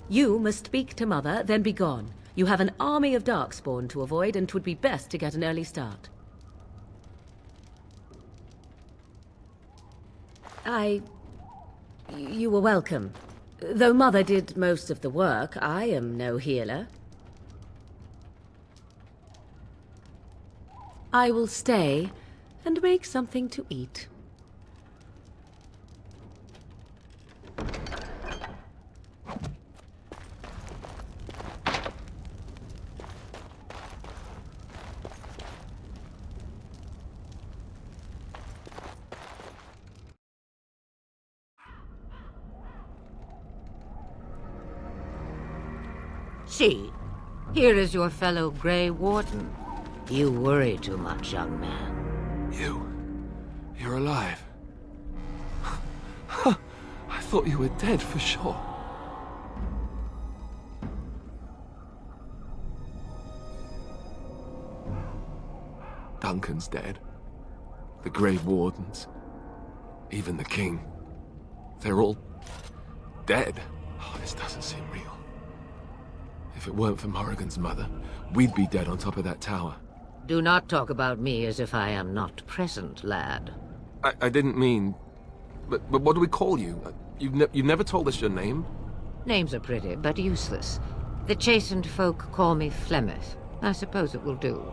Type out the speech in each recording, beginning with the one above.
You must speak to Mother, then be gone. You have an army of Darkspawn to avoid, and 'twould be best to get an early start. You were welcome. Though Mother did most of the work, I am no healer. I will stay and make something to eat. See, here is your fellow Grey Warden. You worry too much, young man. You're alive. I thought you were dead for sure. Duncan's dead. The Grey Wardens. Even the King. They're all dead. Oh, this doesn't seem real. If it weren't for Morrigan's mother, we'd be dead on top of that tower. Do not talk about me as if I am not present, lad. I didn't mean... But what do we call you? You've never told us your name? Names are pretty, but useless. The chastened folk call me Flemeth. I suppose it will do.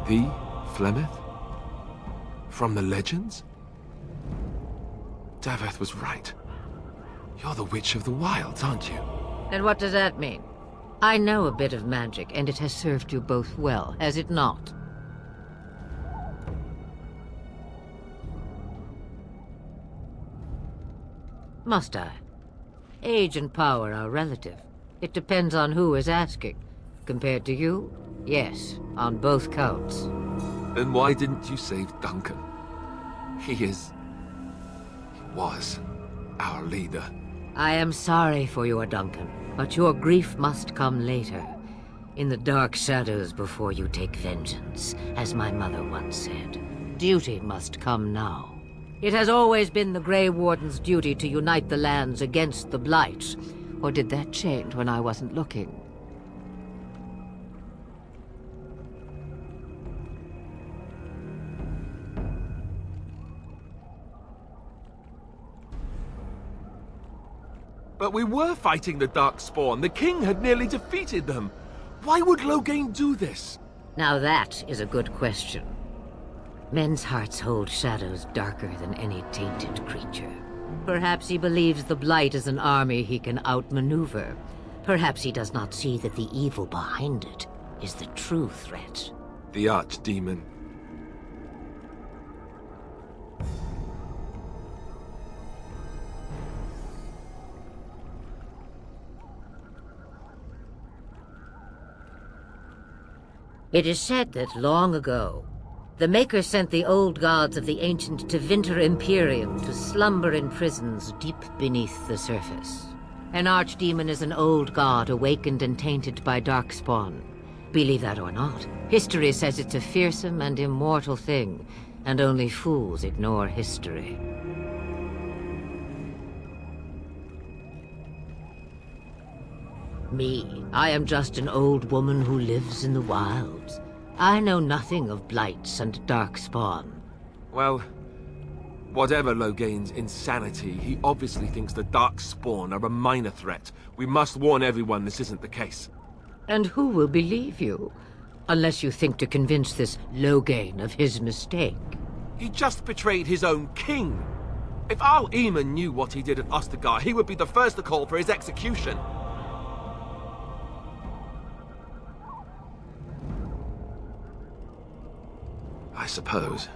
The Flemeth? From the legends? Daveth was right. You're the Witch of the Wilds, aren't you? And what does that mean? I know a bit of magic, and it has served you both well, has it not? Must I? Age and power are relative. It depends on who is asking. Compared to you, yes, on both counts. Then why didn't you save Duncan? He was our leader. I am sorry for your Duncan, but your grief must come later. In the dark shadows before you take vengeance, as my mother once said. Duty must come now. It has always been the Grey Warden's duty to unite the lands against the Blight. Or did that change when I wasn't looking? But we were fighting the Darkspawn. The King had nearly defeated them. Why would Loghain do this? Now that is a good question. Men's hearts hold shadows darker than any tainted creature. Perhaps he believes the Blight is an army he can outmaneuver. Perhaps he does not see that the evil behind it is the true threat. The Archdemon. It is said that long ago, the Maker sent the old gods of the ancient Tevinter Imperium to slumber in prisons deep beneath the surface. An archdemon is an old god awakened and tainted by Darkspawn. Believe that or not, history says it's a fearsome and immortal thing, and only fools ignore history. Me, I am just an old woman who lives in the wilds. I know nothing of blights and Darkspawn. Well, whatever Loghain's insanity, he obviously thinks the Darkspawn are a minor threat. We must warn everyone this isn't the case. And who will believe you? Unless you think to convince this Loghain of his mistake. He just betrayed his own king. If Al Eamon knew what he did at Ostagar, he would be the first to call for his execution. I suppose.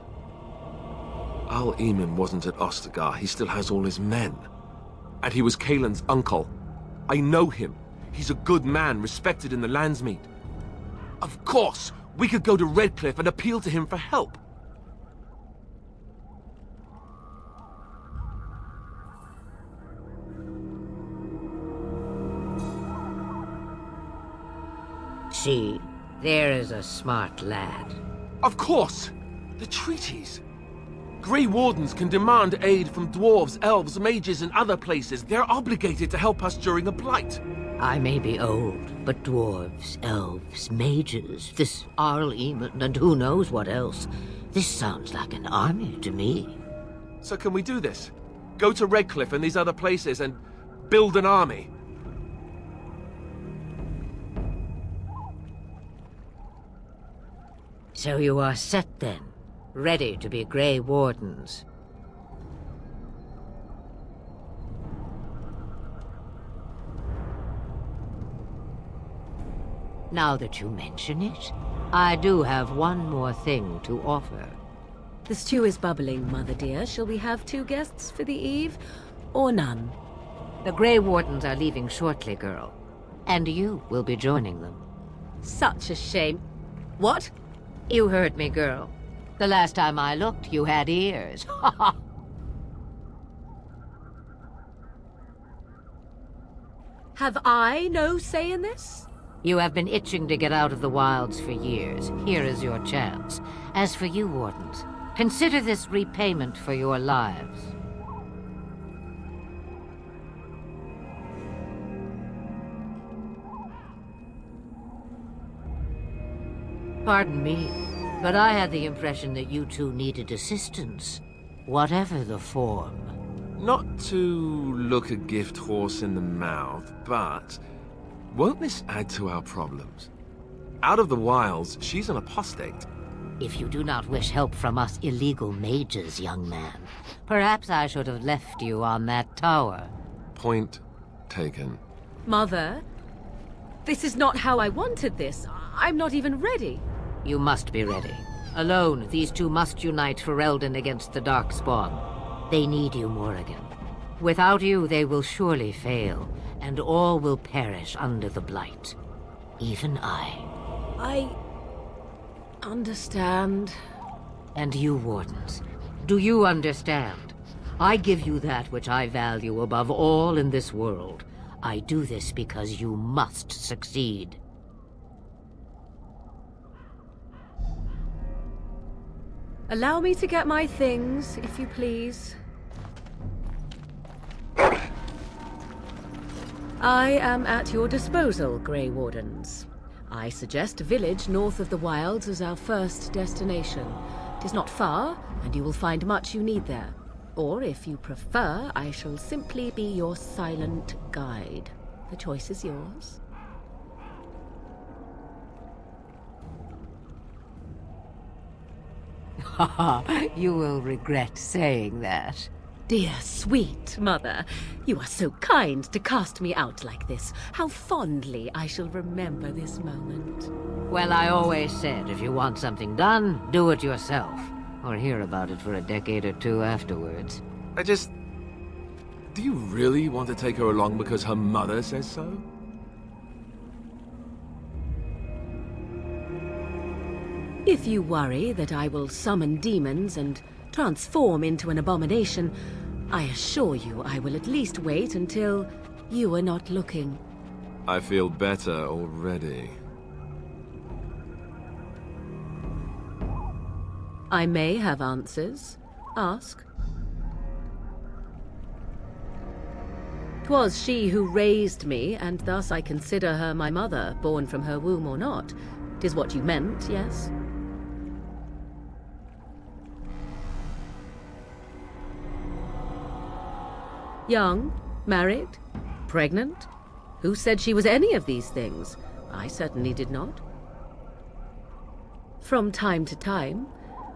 Al Eamon wasn't at Ostagar. He still has all his men. And he was Kaelin's uncle. I know him. He's a good man, respected in the Landsmeet. Of course, we could go to Redcliffe and appeal to him for help. See, there is a smart lad. Of course! The treaties! Grey Wardens can demand aid from dwarves, elves, mages, and other places. They're obligated to help us during a blight. I may be old, but dwarves, elves, mages, this Arl Eamon, and who knows what else. This sounds like an army to me. So can we do this? Go to Redcliffe and these other places and build an army? So you are set then, ready to be Grey Wardens. Now that you mention it, I do have one more thing to offer. The stew is bubbling, Mother dear. Shall we have 2 guests for the eve, or none? The Grey Wardens are leaving shortly, girl. And you will be joining them. Such a shame. What? You heard me, girl. The last time I looked, you had ears. Have I no say in this? You have been itching to get out of the wilds for years. Here is your chance. As for you, Wardens, consider this repayment for your lives. Pardon me, but I had the impression that you two needed assistance, whatever the form. Not to look a gift horse in the mouth, but won't this add to our problems? Out of the wilds, she's an apostate. If you do not wish help from us illegal mages, young man, perhaps I should have left you on that tower. Point taken. Mother, this is not how I wanted this. I'm not even ready. You must be ready. Alone, these two must unite Ferelden against the Darkspawn. They need you, Morrigan. Without you, they will surely fail, and all will perish under the Blight. Even I. I understand. And you, Wardens, do you understand? I give you that which I value above all in this world. I do this because you must succeed. Allow me to get my things, if you please. I am at your disposal, Grey Wardens. I suggest a village north of the wilds as our first destination. It is not far, and you will find much you need there. Or, if you prefer, I shall simply be your silent guide. The choice is yours. You will regret saying that. Dear, sweet mother, you are so kind to cast me out like this. How fondly I shall remember this moment. Well, I always said, if you want something done, do it yourself. Or hear about it for a decade or 2 afterwards. Do you really want to take her along because her mother says so? If you worry that I will summon demons and transform into an abomination, I assure you I will at least wait until you are not looking. I feel better already. I may have answers. Ask. 'Twas she who raised me, and thus I consider her my mother, born from her womb or not. 'Tis what you meant, yes? Young? Married? Pregnant? Who said she was any of these things? I certainly did not. From time to time,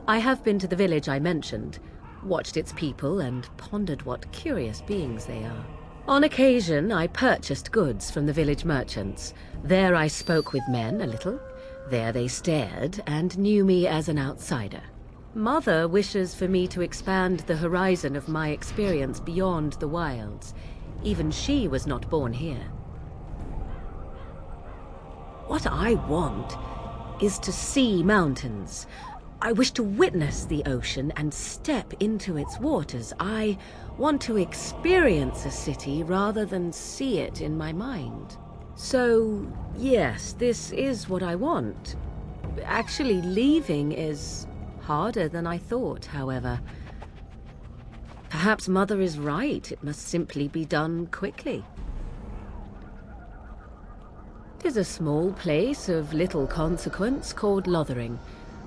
I have been to the village I mentioned, watched its people, and pondered what curious beings they are. On occasion, I purchased goods from the village merchants. There I spoke with men a little. There they stared and knew me as an outsider. Mother wishes for me to expand the horizon of my experience beyond the wilds. Even she was not born here. What I want is to see mountains. I wish to witness the ocean and step into its waters. I want to experience a city rather than see it in my mind. So, yes, this is what I want. Actually, leaving is harder than I thought, however. Perhaps Mother is right. It must simply be done quickly. 'Tis a small place of little consequence called Lothering.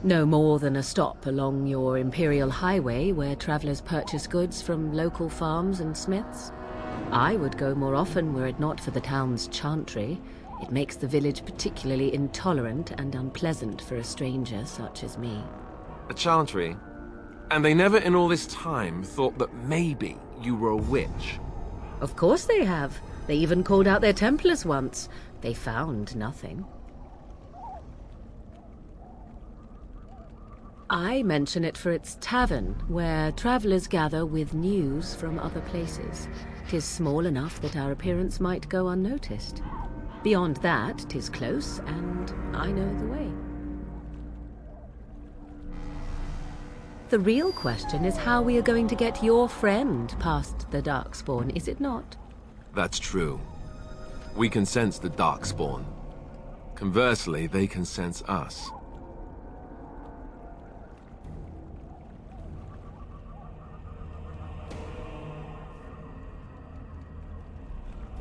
No more than a stop along your Imperial Highway where travelers purchase goods from local farms and smiths. I would go more often were it not for the town's chantry. It makes the village particularly intolerant and unpleasant for a stranger such as me. A chantry? And they never in all this time thought that maybe you were a witch? Of course they have. They even called out their Templars once. They found nothing. I mention it for its tavern, where travelers gather with news from other places. 'Tis small enough that our appearance might go unnoticed. Beyond that, 'tis close, and I know the way. The real question is how we are going to get your friend past the Darkspawn, is it not? That's true. We can sense the Darkspawn. Conversely, they can sense us.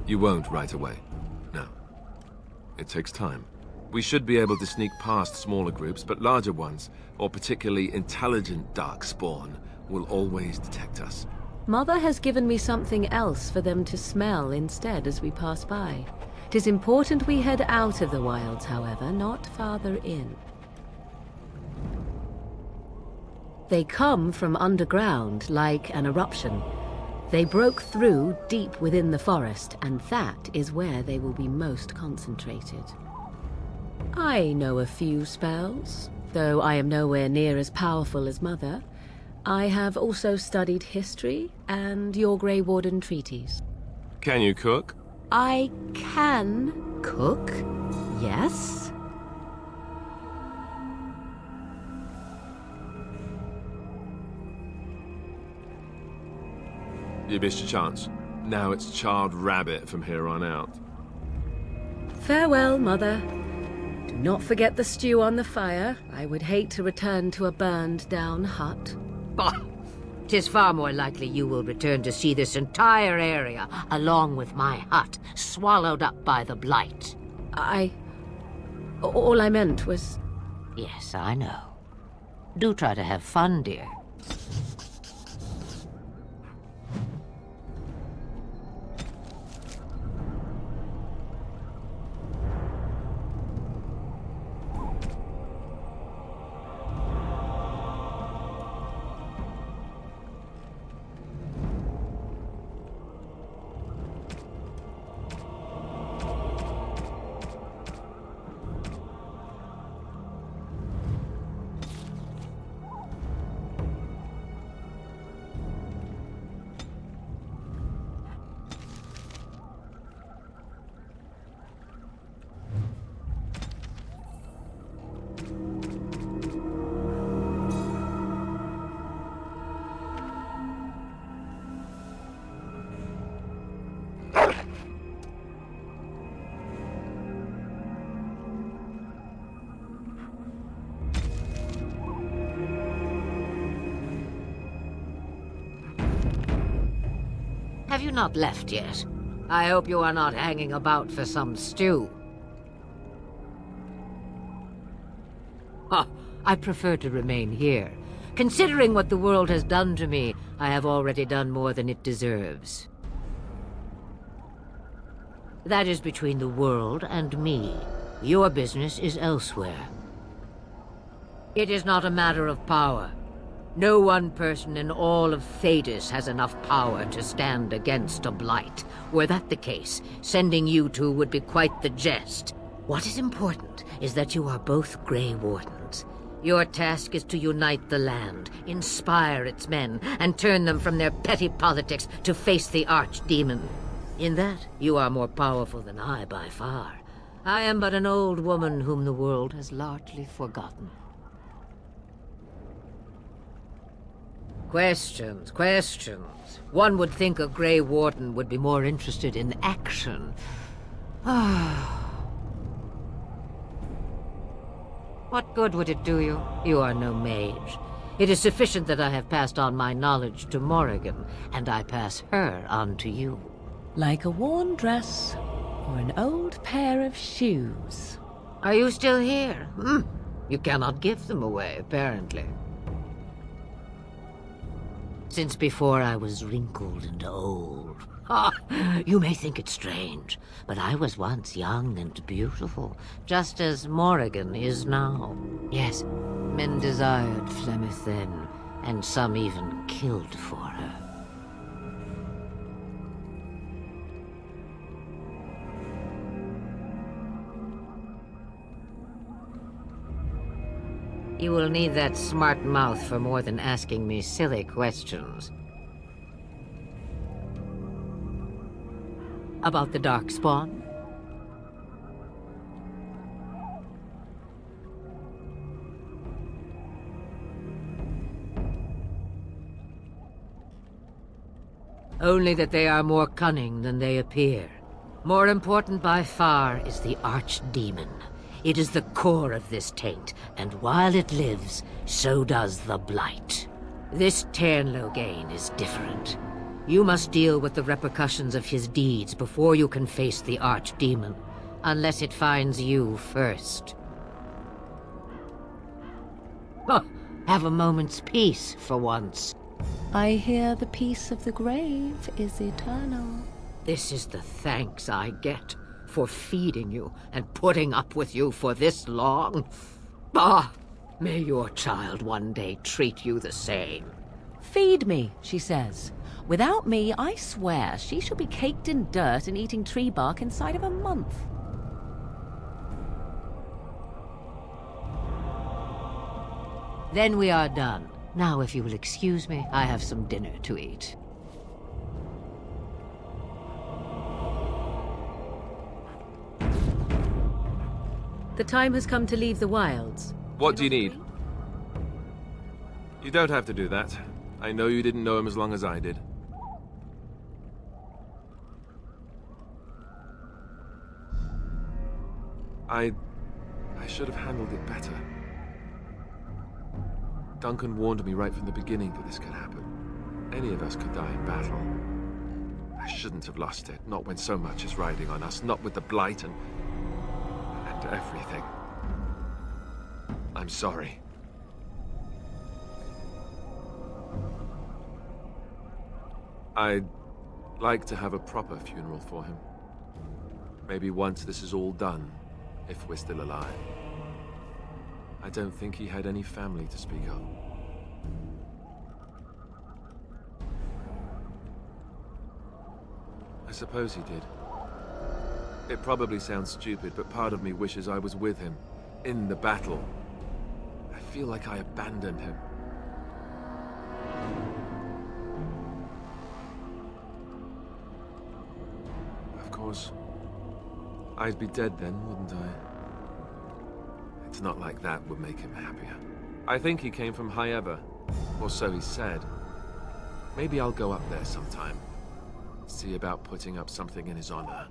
You won't right away. No. It takes time. We should be able to sneak past smaller groups, but larger ones, or particularly intelligent Darkspawn, will always detect us. Mother has given me something else for them to smell instead as we pass by. 'Tis important we head out of the wilds, however, not farther in. They come from underground, like an eruption. They broke through deep within the forest, and that is where they will be most concentrated. I know a few spells, though I am nowhere near as powerful as Mother. I have also studied history and your Grey Warden treaties. Can you cook? I can cook, yes. You missed your chance. Now it's charred rabbit from here on out. Farewell, Mother. Do not forget the stew on the fire. I would hate to return to a burned-down hut. Bah! 'Tis far more likely you will return to see this entire area, along with my hut, swallowed up by the blight. All I meant was... Yes, I know. Do try to have fun, dear. Have you not left yet? I hope you are not hanging about for some stew. Oh, I prefer to remain here. Considering what the world has done to me, I have already done more than it deserves. That is between the world and me. Your business is elsewhere. It is not a matter of power. No one person in all of Thedas has enough power to stand against a blight. Were that the case, sending you two would be quite the jest. What is important is that you are both Grey Wardens. Your task is to unite the land, inspire its men, and turn them from their petty politics to face the archdemon. In that, you are more powerful than I by far. I am but an old woman whom the world has largely forgotten. Questions, questions. One would think a Grey Warden would be more interested in action. What good would it do you? You are no mage. It is sufficient that I have passed on my knowledge to Morrigan, and I pass her on to you. Like a worn dress, or an old pair of shoes. Are you still here? You cannot give them away, apparently. Since before I was wrinkled and old. You may think it strange, but I was once young and beautiful, just as Morrigan is now. Yes, men desired Flemeth then, and some even killed for her. You will need that smart mouth for more than asking me silly questions. About the Darkspawn? Only that they are more cunning than they appear. More important by far is the Archdemon. It is the core of this taint, and while it lives, so does the Blight. This Tairn Loghain is different. You must deal with the repercussions of his deeds before you can face the Archdemon, unless it finds you first. Have a moment's peace for once. I hear the peace of the grave is eternal. This is the thanks I get for feeding you and putting up with you for this long. May your child one day treat you the same. Feed me, she says. Without me, I swear, she shall be caked in dirt and eating tree bark inside of a month. Then we are done. Now, if you will excuse me, I have some dinner to eat. The time has come to leave the wilds. What do you need? You don't have to do that. I know you didn't know him as long as I did. I should have handled it better. Duncan warned me right from the beginning that this could happen. Any of us could die in battle. I shouldn't have lost it, not when so much is riding on us, not with the Blight and everything. I'm sorry. I'd like to have a proper funeral for him. Maybe once this is all done, if we're still alive. I don't think he had any family to speak of. I suppose he did. It probably sounds stupid, but part of me wishes I was with him, in the battle. I feel like I abandoned him. Of course, I'd be dead then, wouldn't I? It's not like that would make him happier. I think he came from High Ever, or so he said. Maybe I'll go up there sometime. See about putting up something in his honor.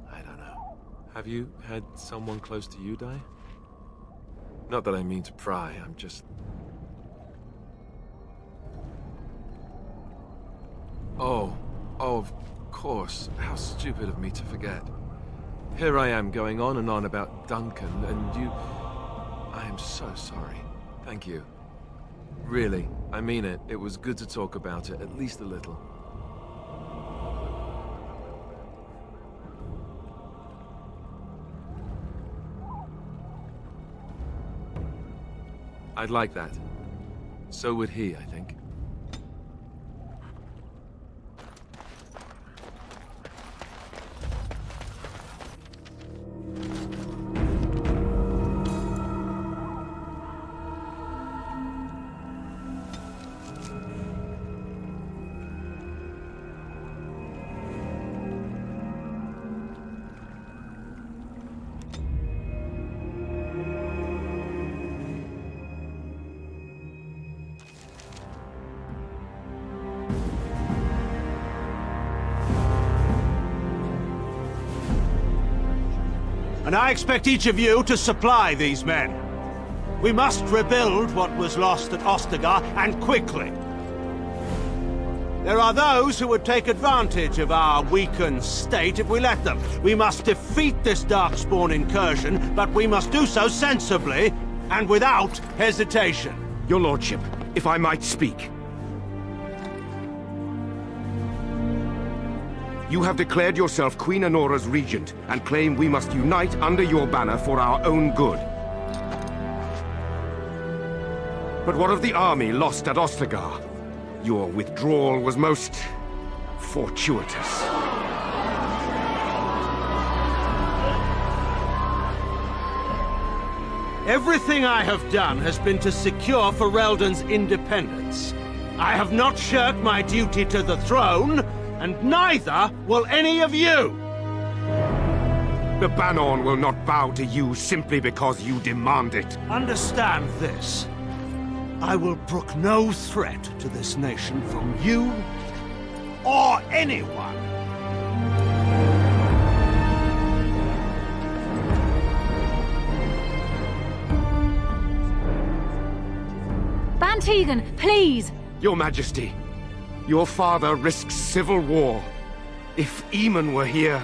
I don't know. Have you had someone close to you die? Not that I mean to pry, I'm just... Oh, of course. How stupid of me to forget. Here I am going on and on about Duncan, and you... I am so sorry. Thank you. Really, I mean it. It was good to talk about it, at least a little. I'd like that. So would he, I think. And I expect each of you to supply these men. We must rebuild what was lost at Ostagar, and quickly. There are those who would take advantage of our weakened state if we let them. We must defeat this Darkspawn incursion, but we must do so sensibly and without hesitation. Your lordship, if I might speak. You have declared yourself Queen Honora's regent, and claim we must unite under your banner for our own good. But what of the army lost at Ostagar? Your withdrawal was most fortuitous. Everything I have done has been to secure Ferelden's independence. I have not shirked my duty to the throne, and neither will any of you! The Banon will not bow to you simply because you demand it. Understand this. I will brook no threat to this nation from you or anyone. Bantegan, please! Your Majesty, your father risks civil war. If Eamon were here...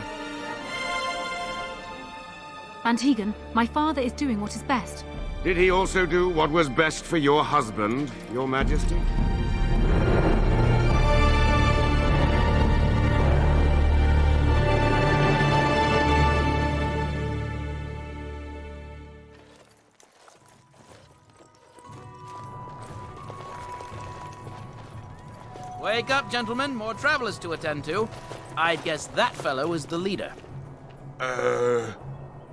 Bantegan, my father is doing what is best. Did he also do what was best for your husband, Your Majesty? Wake up, gentlemen. More travelers to attend to. I'd guess that fellow is the leader.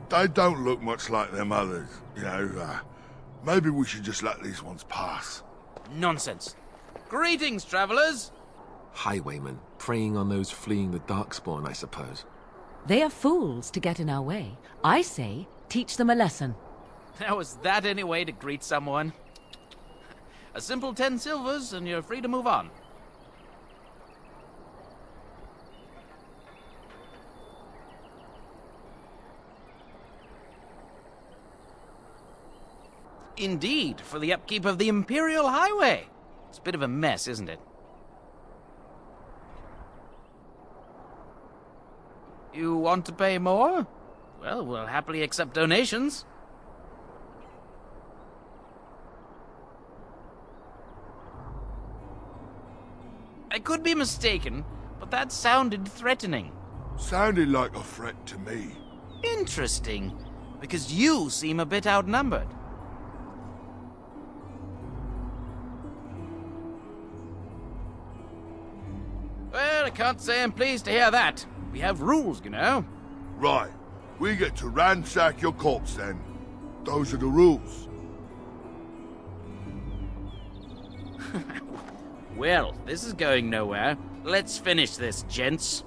They don't look much like them others, you know. Maybe we should just let these ones pass. Nonsense. Greetings, travelers. Highwaymen, preying on those fleeing the Darkspawn, I suppose. They are fools to get in our way. I say, teach them a lesson. Now, is that any way to greet someone? A simple 10 silvers, and you're free to move on. Indeed, for the upkeep of the Imperial Highway. It's a bit of a mess, isn't it? You want to pay more? Well, we'll happily accept donations. I could be mistaken, but that sounded threatening. Sounded like a threat to me. Interesting, because you seem a bit outnumbered. Well, I can't say I'm pleased to hear that. We have rules, you know. Right. We get to ransack your corpse then. Those are the rules. Well, this is going nowhere. Let's finish this, gents.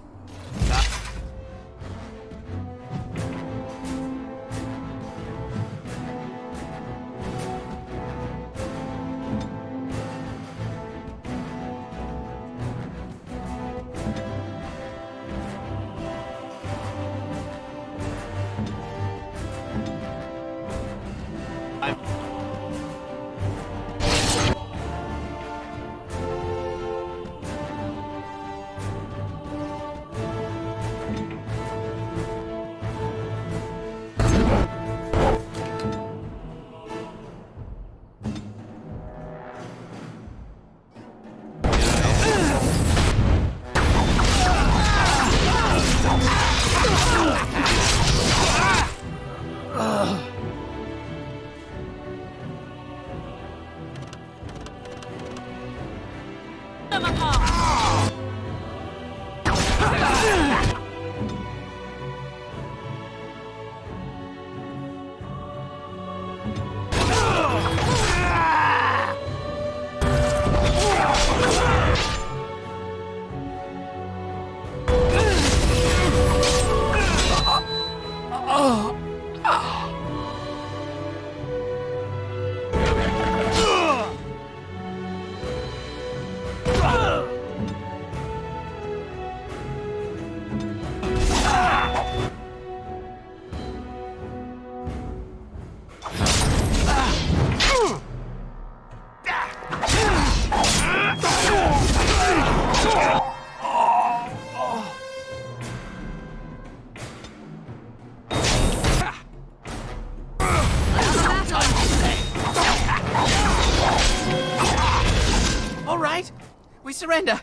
We surrender.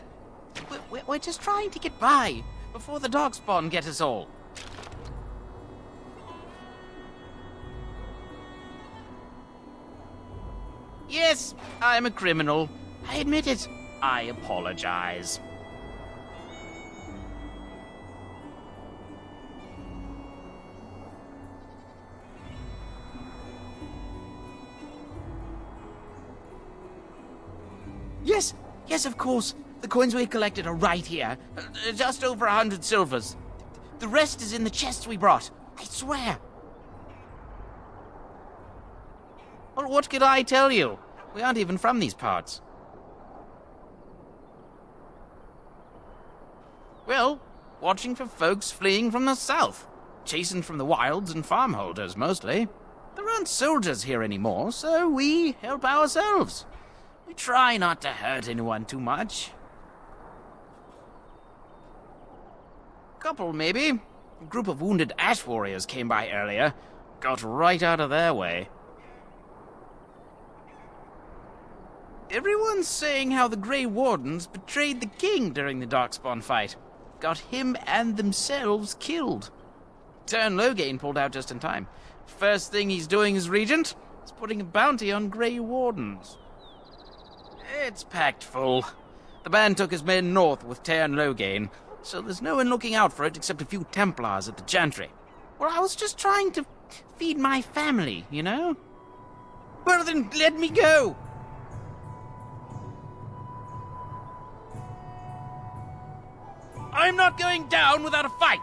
We're just trying to get by before the darkspawn get us all. Yes, I'm a criminal. I admit it. I apologize. Yes, of course. The coins we collected are right here. Just over 100 silvers. The rest is in the chests we brought. I swear. Well, what could I tell you? We aren't even from these parts. Well, watching for folks fleeing from the south. Chasing from the wilds and farmholders, mostly. There aren't soldiers here anymore, so we help ourselves. We try not to hurt anyone too much. Couple, maybe. A group of wounded ash warriors came by earlier. Got right out of their way. Everyone's saying how the Grey Wardens betrayed the king during the Darkspawn fight. Got him and themselves killed. Tern Loghain pulled out just in time. First thing he's doing as regent is putting a bounty on Grey Wardens. It's packed full. The band took his men north with Tern Loghain, so there's no one looking out for it except a few Templars at the Chantry. Well, I was just trying to feed my family, you know? Well, then let me go! I'm not going down without a fight!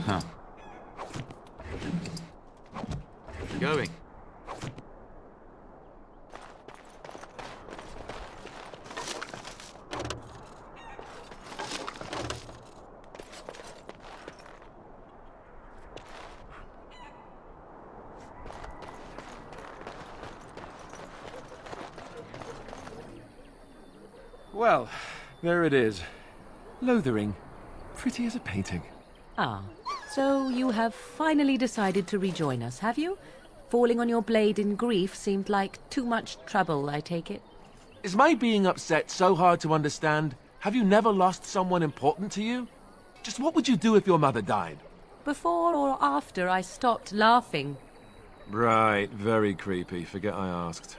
Huh. Going. Well, there it is. Lothering. Pretty as a painting. Ah, so you have finally decided to rejoin us, have you? Falling on your blade in grief seemed like too much trouble, I take it. Is my being upset so hard to understand? Have you never lost someone important to you? Just what would you do if your mother died? Before or after I stopped laughing? Right, very creepy. Forget I asked.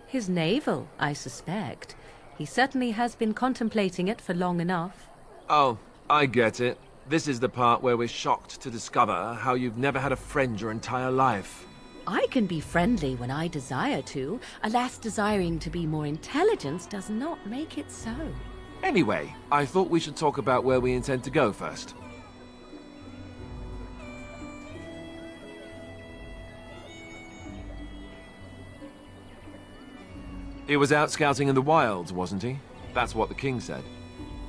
His navel, I suspect. He certainly has been contemplating it for long enough. Oh, I get it. This is the part where we're shocked to discover how you've never had a friend your entire life. I can be friendly when I desire to. Alas, desiring to be more intelligent does not make it so. Anyway, I thought we should talk about where we intend to go first. He was out scouting in the wilds, wasn't he? That's what the king said.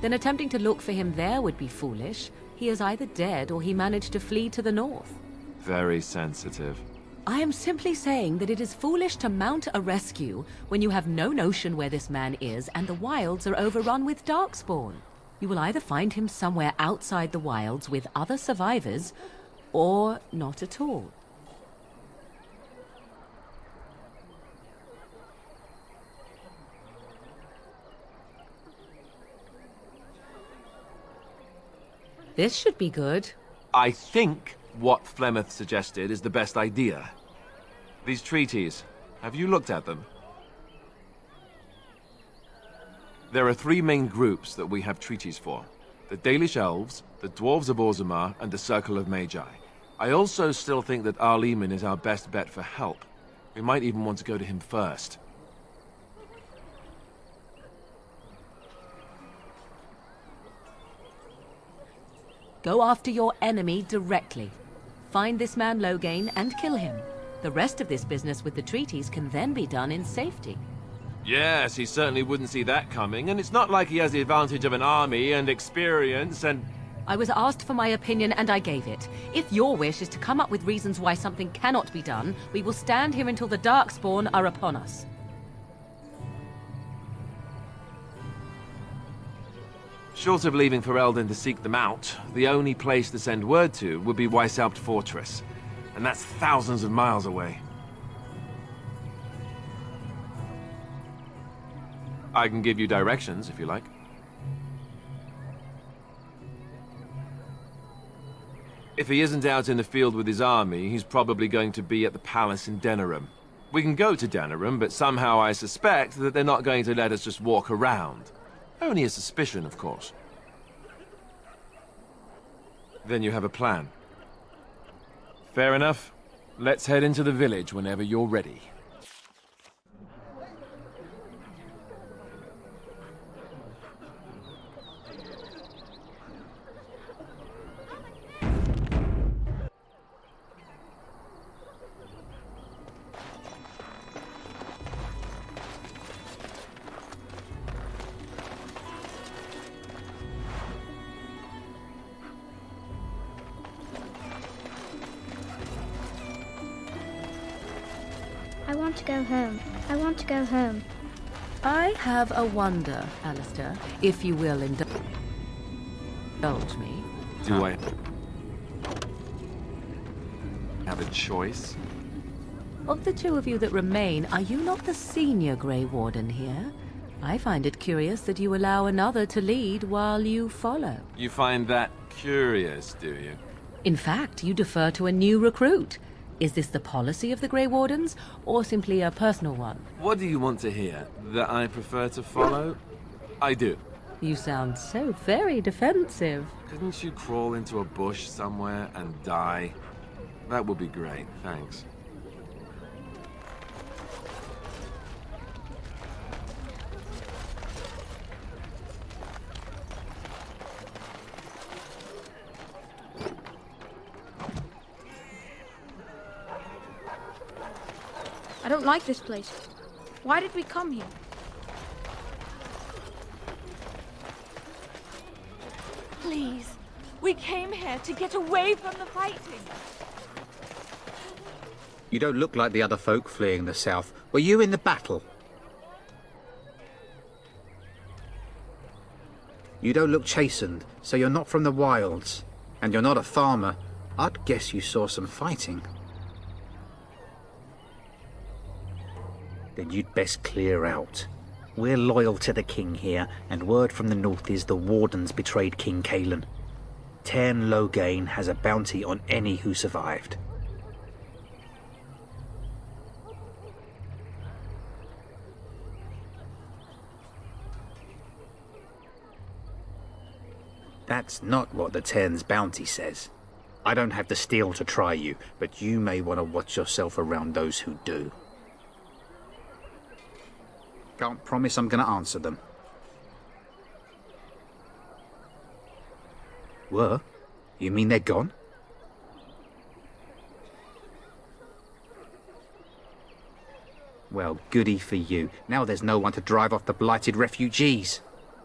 Then attempting to look for him there would be foolish. He is either dead or he managed to flee to the north. Very sensitive. I am simply saying that it is foolish to mount a rescue when you have no notion where this man is and the wilds are overrun with darkspawn. You will either find him somewhere outside the wilds with other survivors, or not at all. This should be good. I think what Flemeth suggested is the best idea. These treaties, have you looked at them? There are three main groups that we have treaties for. The Dalish Elves, the Dwarves of Orzammar, and the Circle of Magi. I also still think that Arleman is our best bet for help. We might even want to go to him first. Go after your enemy directly. Find this man Loghain and kill him. The rest of this business with the treaties can then be done in safety. Yes, he certainly wouldn't see that coming, and it's not like he has the advantage of an army and experience and... I was asked for my opinion and I gave it. If your wish is to come up with reasons why something cannot be done, we will stand here until the Darkspawn are upon us. Short of leaving for Eldon to seek them out, the only place to send word to would be Weishaupt Fortress. And that's thousands of miles away. I can give you directions, if you like. If he isn't out in the field with his army, he's probably going to be at the palace in Denerim. We can go to Denerim, but somehow I suspect that they're not going to let us just walk around. Only a suspicion, of course. Then you have a plan. Fair enough. Let's head into the village whenever you're ready. I want to go home. I want to go home. I have a wonder, Alistair, if you will indulge me. Do I have a choice? Of the two of you that remain, are you not the senior Grey Warden here? I find it curious that you allow another to lead while you follow. You find that curious, do you? In fact, you defer to a new recruit. Is this the policy of the Grey Wardens, or simply a personal one? What do you want to hear? That I prefer to follow? I do. You sound so very defensive. Couldn't you crawl into a bush somewhere and die? That would be great, thanks. I don't like this place. Why did we come here? Please, we came here to get away from the fighting. You don't look like the other folk fleeing the south. Were you in the battle? You don't look chastened, so you're not from the wilds. And you're not a farmer. I'd guess you saw some fighting. Then you'd best clear out. We're loyal to the king here, and word from the north is the Wardens betrayed King Cailan. Tairn Loghain has a bounty on any who survived. That's not what the Tairn's bounty says. I don't have the steel to try you, but you may want to watch yourself around those who do. Can't promise I'm going to answer them. Were? You mean they're gone? Well, goody for you. Now there's no one to drive off the blighted refugees.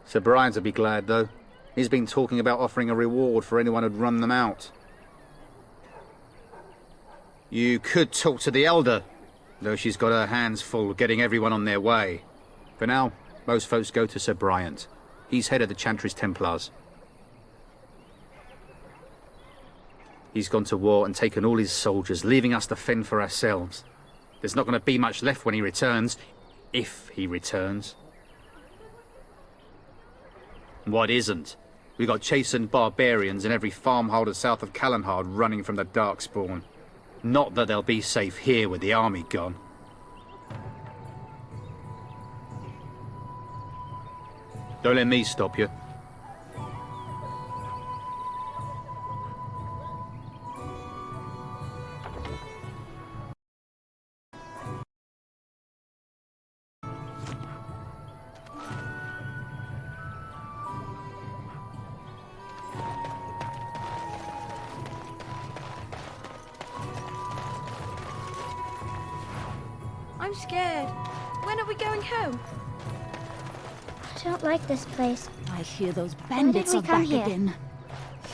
Sir Brian'll be glad, though. He's been talking about offering a reward for anyone who'd run them out. You could talk to the Elder, though she's got her hands full getting everyone on their way. For now, most folks go to Sir Bryant. He's head of the Chantry's Templars. He's gone to war and taken all his soldiers, leaving us to fend for ourselves. There's not going to be much left when he returns, if he returns. What isn't? We got chastened barbarians in every farmholder south of Callanhard running from the Darkspawn. Not that they'll be safe here with the army gone. Don't let me stop you. I'm scared. When are we going home? I don't like this place. I hear those Why did bandits we are come back here? again.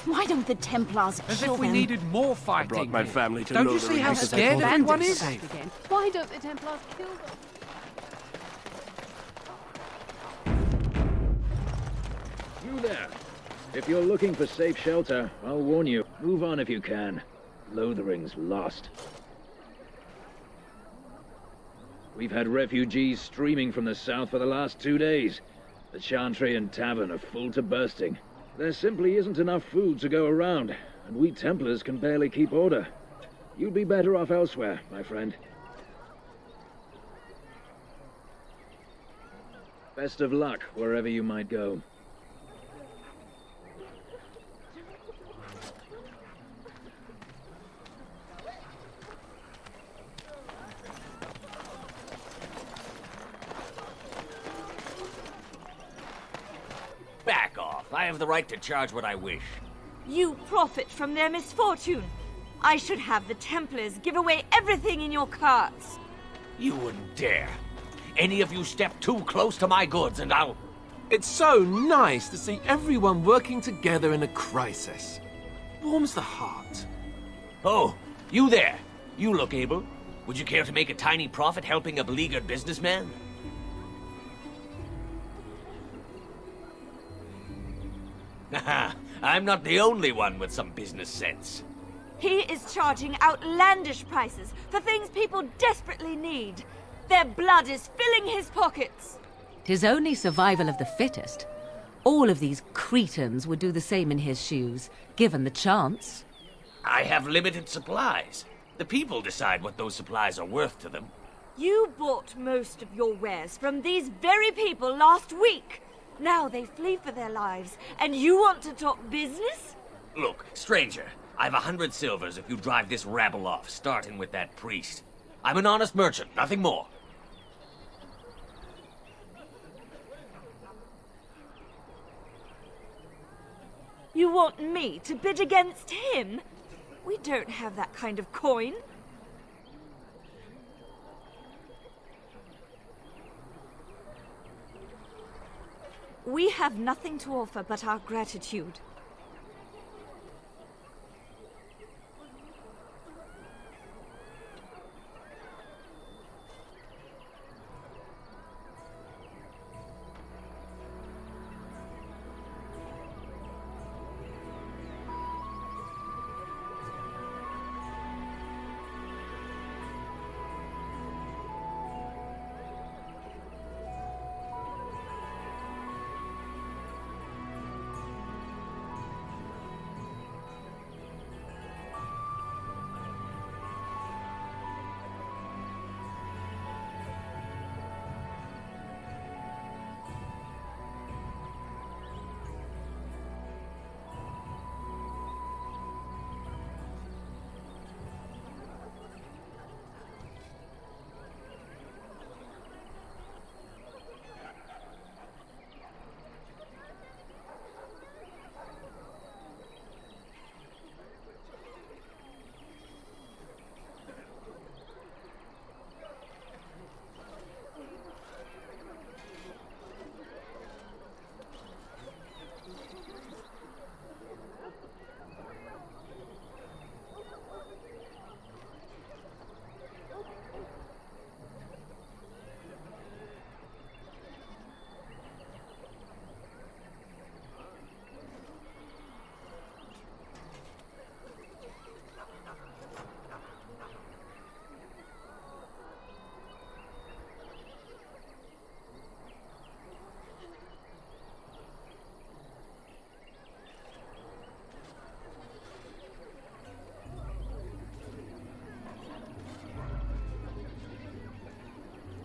Why don't the Templars As kill if we them? needed more fighting. brought my family to Don't you Lothering see how because I scared thought everyone bandits is? are back again. Why don't the Templars kill them? You there. If you're looking for safe shelter, I'll warn you. Move on if you can. Lothering's lost. We've had refugees streaming from the south for the last 2 days. The Chantry and Tavern are full to bursting. There simply isn't enough food to go around, and we Templars can barely keep order. You'd be better off elsewhere, my friend. Best of luck wherever you might go. Back off. I have the right to charge what I wish. You profit from their misfortune. I should have the Templars give away everything in your carts. You wouldn't dare. Any of you step too close to my goods and I'll... It's so nice to see everyone working together in a crisis. Warms the heart. Oh, you there. You look able. Would you care to make a tiny profit helping a beleaguered businessman? Haha, I'm not the only one with some business sense. He is charging outlandish prices for things people desperately need. Their blood is filling his pockets. 'Tis only survival of the fittest. All of these cretins would do the same in his shoes, given the chance. I have limited supplies. The people decide what those supplies are worth to them. You bought most of your wares from these very people last week. Now they flee for their lives, and you want to talk business? Look, stranger, I've 100 silvers if you drive this rabble off, starting with that priest. I'm an honest merchant, nothing more. You want me to bid against him? We don't have that kind of coin. We have nothing to offer but our gratitude.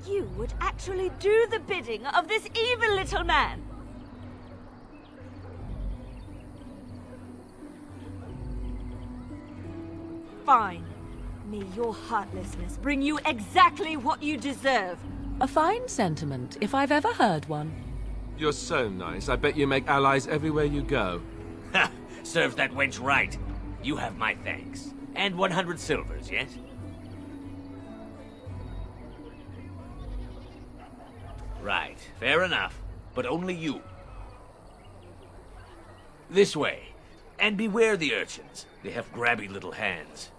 you would actually do the bidding of this evil little man. Fine. May your heartlessness bring you exactly what you deserve. A fine sentiment, if I've ever heard one. You're so nice. I bet you make allies everywhere you go. Ha! Serves that wench right. You have my thanks. And 100 silvers, yes? Right, fair enough. But only you. This way. And beware the urchins. They have grabby little hands.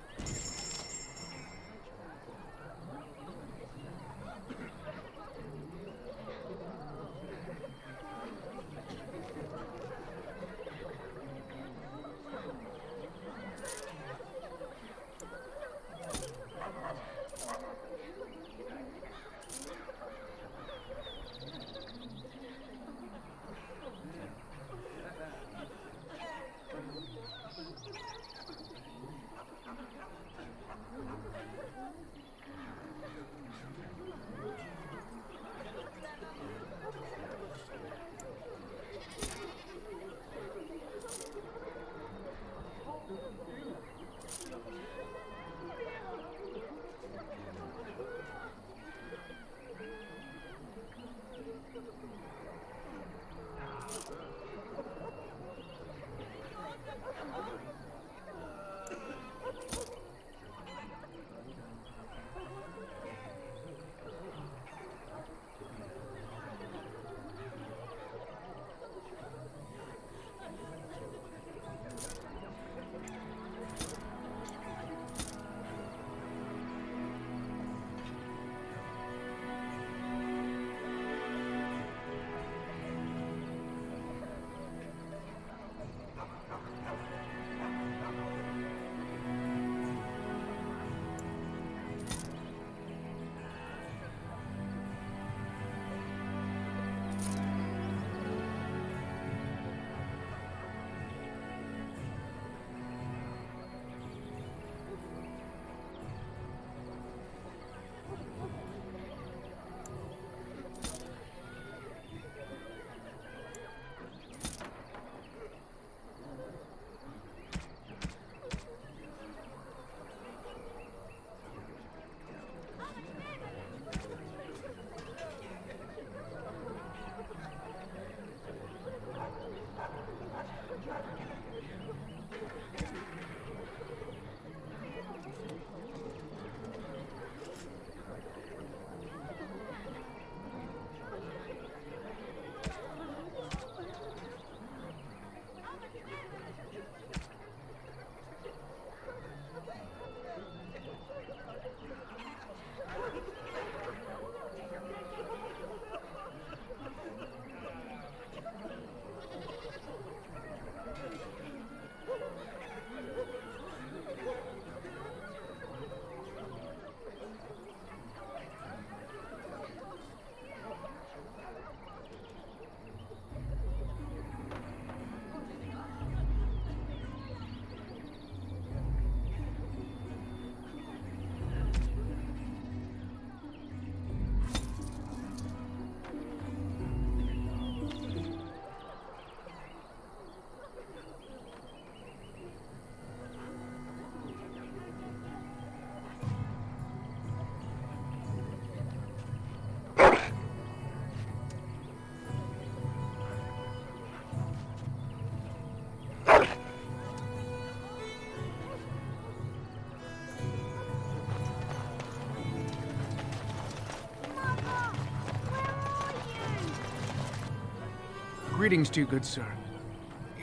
Greetings to you, good sir.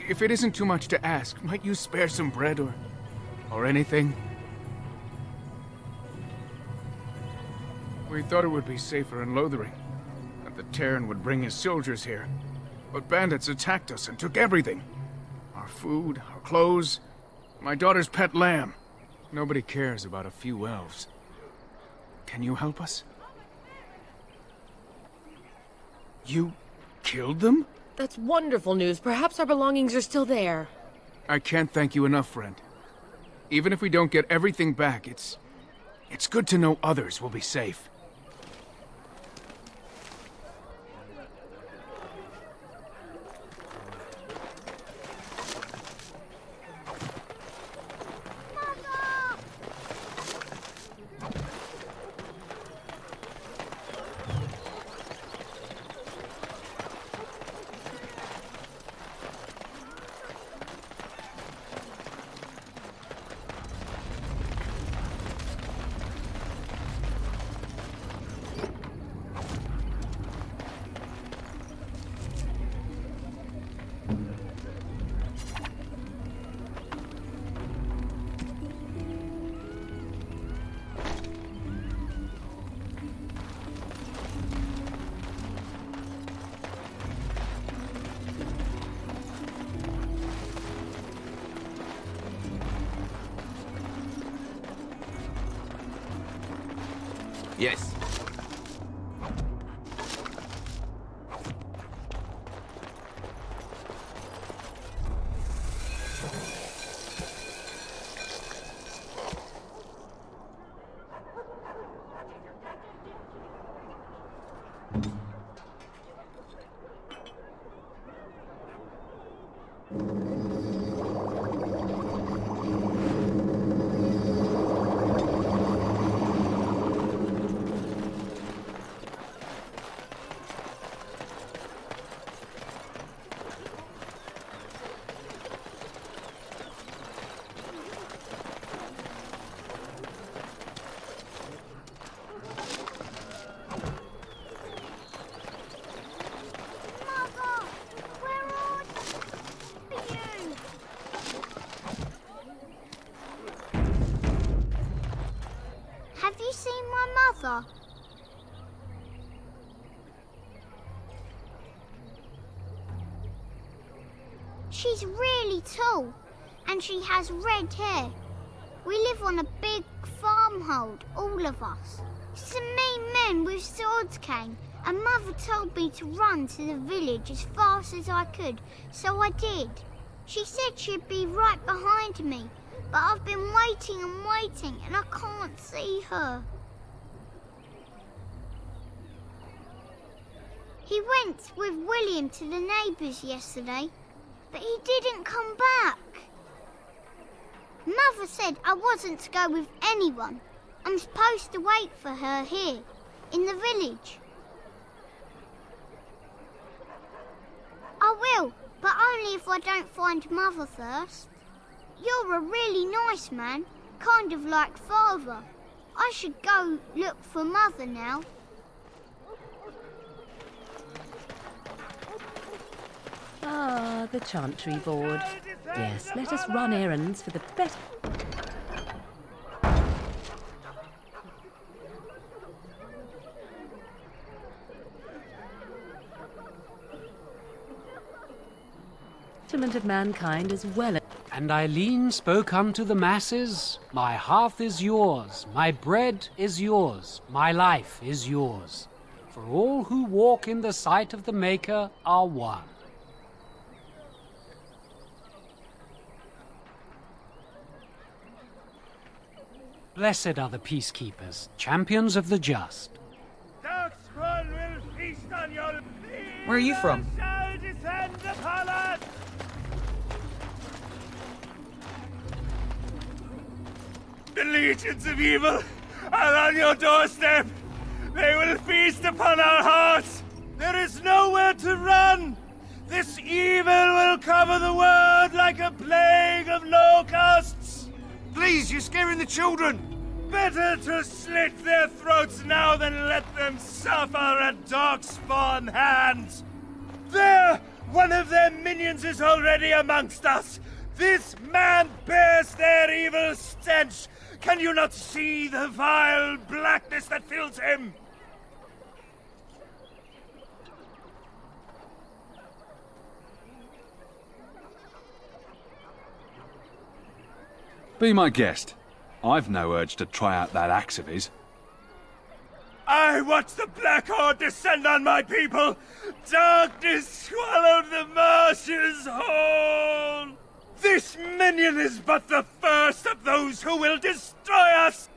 If it isn't too much to ask, might you spare some bread or anything? We thought it would be safer in Lothering, that the Terran would bring his soldiers here. But bandits attacked us and took everything. Our food, our clothes, my daughter's pet lamb. Nobody cares about a few elves. Can you help us? You killed them? That's wonderful news. Perhaps our belongings are still there. I can't thank you enough, friend. Even if we don't get everything back, it's good to know others will be safe. Yes. Have you seen my mother? She's really tall, and she has red hair. We live on a big farmhold, all of us. Some mean men with swords came, and Mother told me to run to the village as fast as I could, so I did. She said she'd be right behind me, but I've been waiting and waiting, and I can't see her. He went with William to the neighbours yesterday, but he didn't come back. Mother said I wasn't to go with anyone. I'm supposed to wait for her here, in the village. I will, but only if I don't find Mother first. You're a really nice man, kind of like Father. I should go look for Mother now. Ah, the chantry board. Yes, let us run errands for the best. Betterment of mankind as well. And Eileen spoke unto the masses, my hearth is yours, my bread is yours, my life is yours. For all who walk in the sight of the Maker are one. Blessed are the peacekeepers, champions of the just. Where are you from? The legions of evil are on your doorstep. They will feast upon our hearts. There is nowhere to run. This evil will cover the world like a plague of locusts. Please, you're scaring the children. Better to slit their throats now than let them suffer at Darkspawn hands. There! One of their minions is already amongst us. This man bears their evil stench. Can you not see the vile blackness that fills him? Be my guest. I've no urge to try out that axe of his. I watched the Black Horde descend on my people. Darkness swallowed the marshes whole. This minion is but the first of those who will destroy us.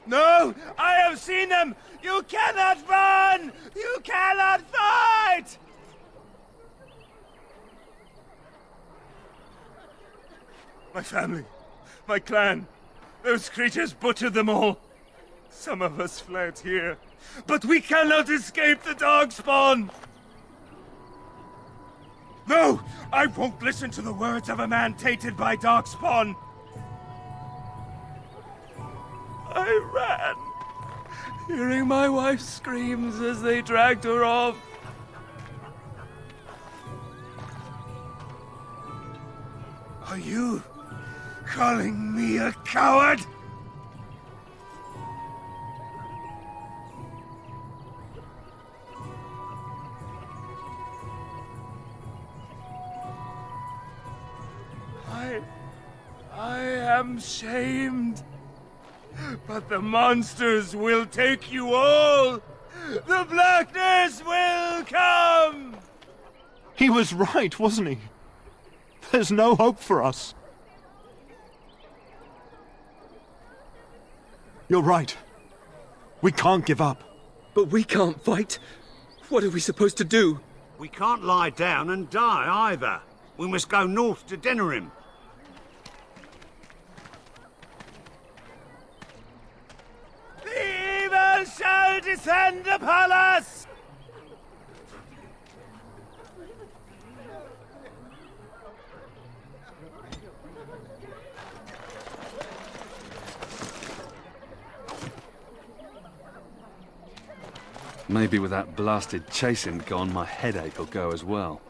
No, I have seen them. You cannot run. You cannot fight. My family, my clan, those creatures butchered them all. Some of us fled here, but we cannot escape the Darkspawn! No! I won't listen to the words of a man tainted by Darkspawn! I ran, hearing my wife's screams as they dragged her off. Are you calling me a coward? am shamed. But the monsters will take you all! The blackness will come! He was right, wasn't he? There's no hope for us. You're right. We can't give up. But we can't fight. What are we supposed to do? We can't lie down and die either. We must go north to Denerim. The evil shall descend upon us! Maybe with that blasted chasing gone, my headache will go as well.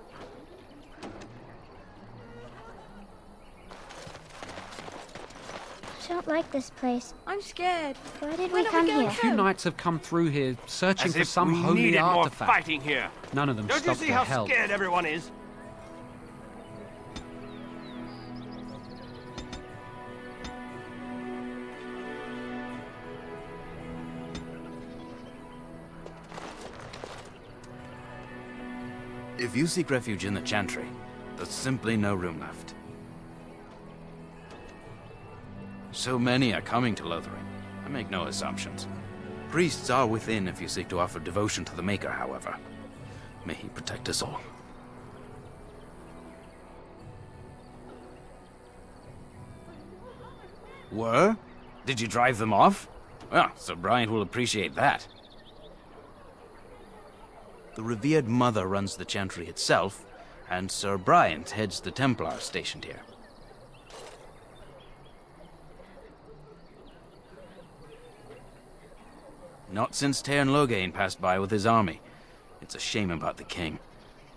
I don't like this place. I'm scared. Why did When we are come we going here? A few knights have come through here, searching As for if some we holy needed more artifact. fighting here. None of them Don't you stopped see to how help. scared everyone is? If you seek refuge in the Chantry, there's simply no room left. So many are coming to Lothering. I make no assumptions. Priests are within if you seek to offer devotion to the Maker, however. May he protect us all. Were? Did you drive them off? Well, Sir Bryant will appreciate that. The revered mother runs the Chantry itself, and Sir Bryant heads the Templars stationed here. Not since Tairn Logain passed by with his army. It's a shame about the king.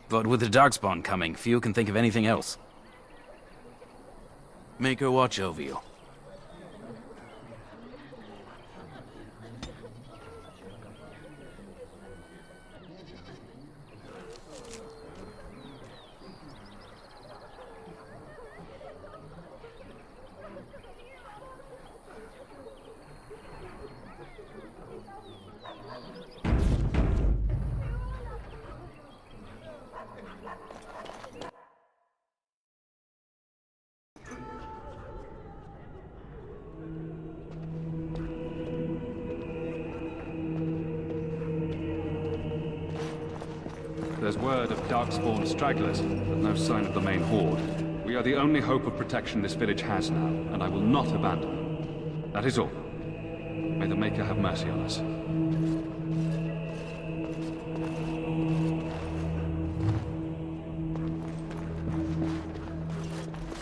But with the Darkspawn coming, few can think of anything else. Make her watch over you. There's word of Darkspawn stragglers, but no sign of the main horde. We are the only hope of protection this village has now, and I will not abandon it. That is all. May the Maker have mercy on us.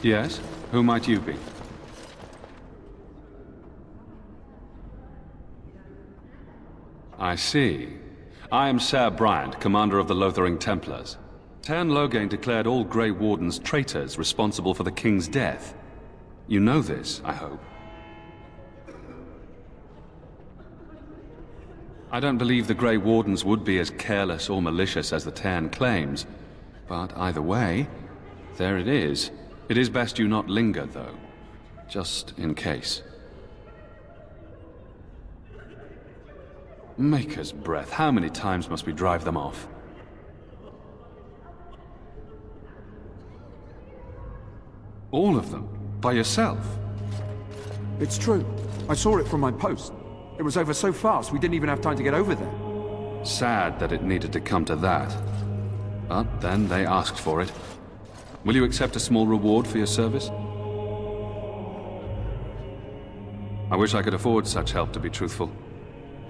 Yes? Who might you be? I see. I am Sir Bryant, commander of the Lothering Templars. Tairn Logain declared all Grey Wardens traitors responsible for the king's death. You know this, I hope. I don't believe the Grey Wardens would be as careless or malicious as the Tairn claims. But either way, there it is. It is best you not linger, though. Just in case. Maker's breath, how many times must we drive them off? All of them? By yourself? It's true. I saw it from my post. It was over so fast, we didn't even have time to get over there. Sad that it needed to come to that. But then they asked for it. Will you accept a small reward for your service? I wish I could afford such help, to be truthful.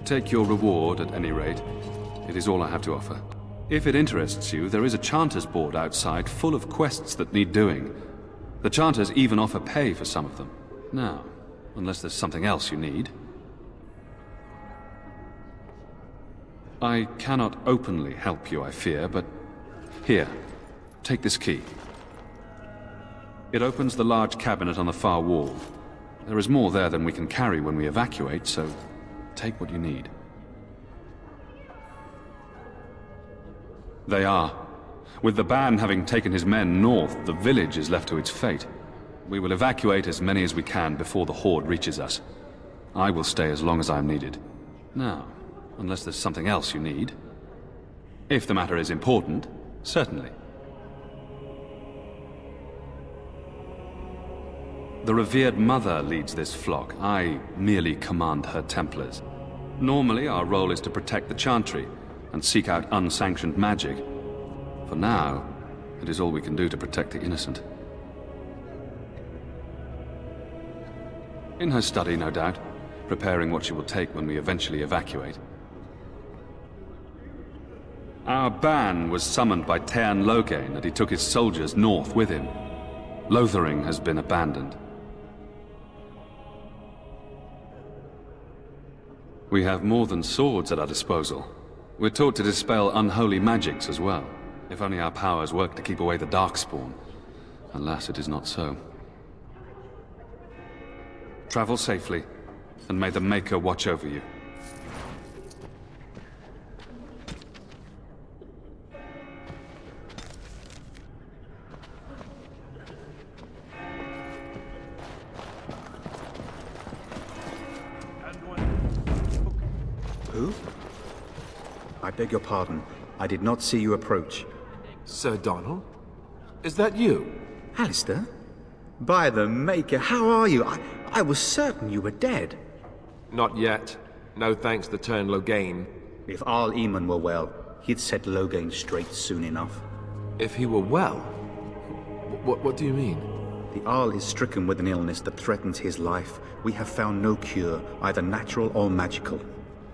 Take your reward, at any rate. It is all I have to offer. If it interests you, there is a Chanters board outside full of quests that need doing. The Chanters even offer pay for some of them. Now, unless there's something else you need. I cannot openly help you, I fear, but here, take this key. It opens the large cabinet on the far wall. There is more there than we can carry when we evacuate, so take what you need. They are. With the ban having taken his men north, the village is left to its fate. We will evacuate as many as we can before the Horde reaches us. I will stay as long as I am needed. Now, unless there's something else you need. If the matter is important, certainly. The revered mother leads this flock. I merely command her Templars. Normally, our role is to protect the Chantry and seek out unsanctioned magic. For now, it is all we can do to protect the innocent. In her study, no doubt, preparing what she will take when we eventually evacuate. Our ban was summoned by Tairn Loghain, and he took his soldiers north with him. Lothering has been abandoned. We have more than swords at our disposal. We're taught to dispel unholy magics as well. If only our powers work to keep away the Darkspawn. Alas, it is not so. Travel safely, and may the Maker watch over you. Who? I beg your pardon. I did not see you approach. Sir Donald? Is that you? Alistair? By the Maker, how are you? I was certain you were dead. Not yet. No thanks to Tairn Loghain. If Arl Eamon were well, he'd set Loghain straight soon enough. If he were well? What do you mean? The Arl is stricken with an illness that threatens his life. We have found no cure, either natural or magical.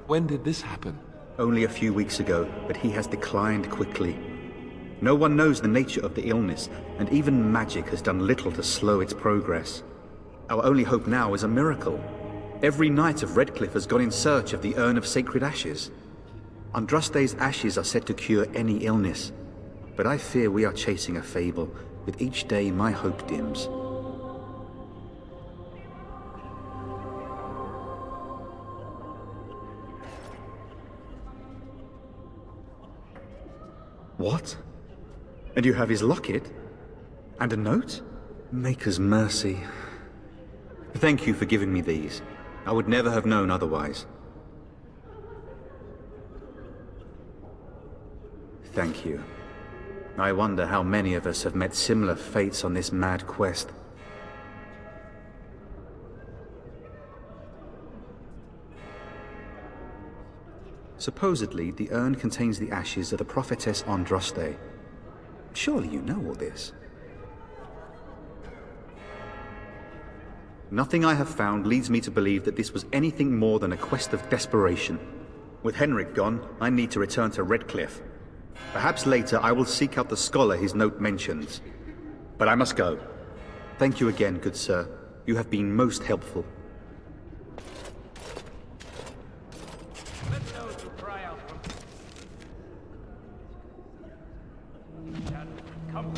When did this happen? Only a few weeks ago, but he has declined quickly. No one knows the nature of the illness, and even magic has done little to slow its progress. Our only hope now is a miracle. Every knight of Redcliffe has gone in search of the Urn of Sacred Ashes. Andraste's ashes are said to cure any illness, but I fear we are chasing a fable. With each day, my hope dims. What? And you have his locket? And a note? Maker's mercy. Thank you for giving me these. I would never have known otherwise. Thank you. I wonder how many of us have met similar fates on this mad quest. Supposedly, the urn contains the ashes of the prophetess Andraste. Surely you know all this. Nothing I have found leads me to believe that this was anything more than a quest of desperation. With Henrik gone, I need to return to Redcliffe. Perhaps later I will seek out the scholar his note mentions. But I must go. Thank you again, good sir. You have been most helpful. Let those who cry out from come.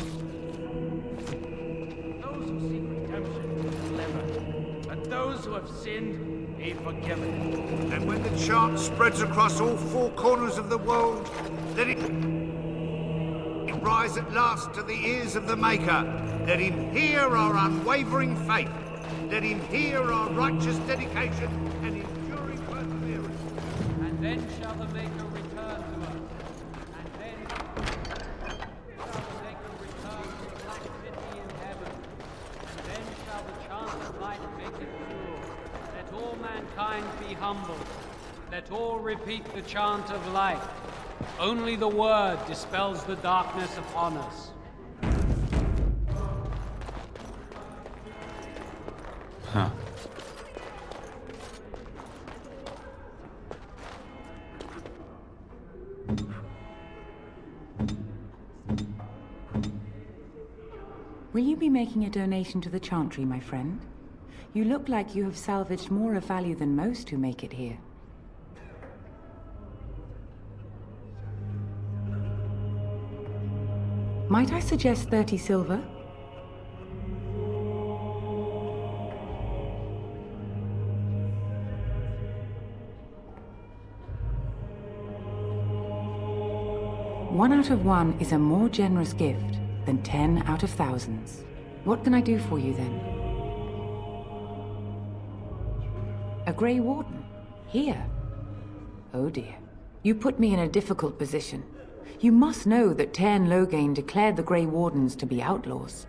Those who seek redemption deliver, but those who have sinned be forgiven. And when the chant spreads across all four corners of the world, let it rise at last to the ears of the Maker. Let him hear our unwavering faith. Let him hear our righteous dedication and enduring perseverance. And then shall the Maker return to us. And then shall the Maker return to the black city in heaven. And then shall the chant of light make it pure. Let all mankind be humble. Let all repeat the chant of light. Only the word dispels the darkness upon us. Huh. Will you be making a donation to the Chantry, my friend? You look like you have salvaged more of value than most who make it here. Might I suggest 30 silver? One out of one is a more generous gift than 10 out of thousands. What can I do for you, then? A Grey Warden? Here? Oh dear. You put me in a difficult position. You must know that Tairn Loghain declared the Grey Wardens to be outlaws.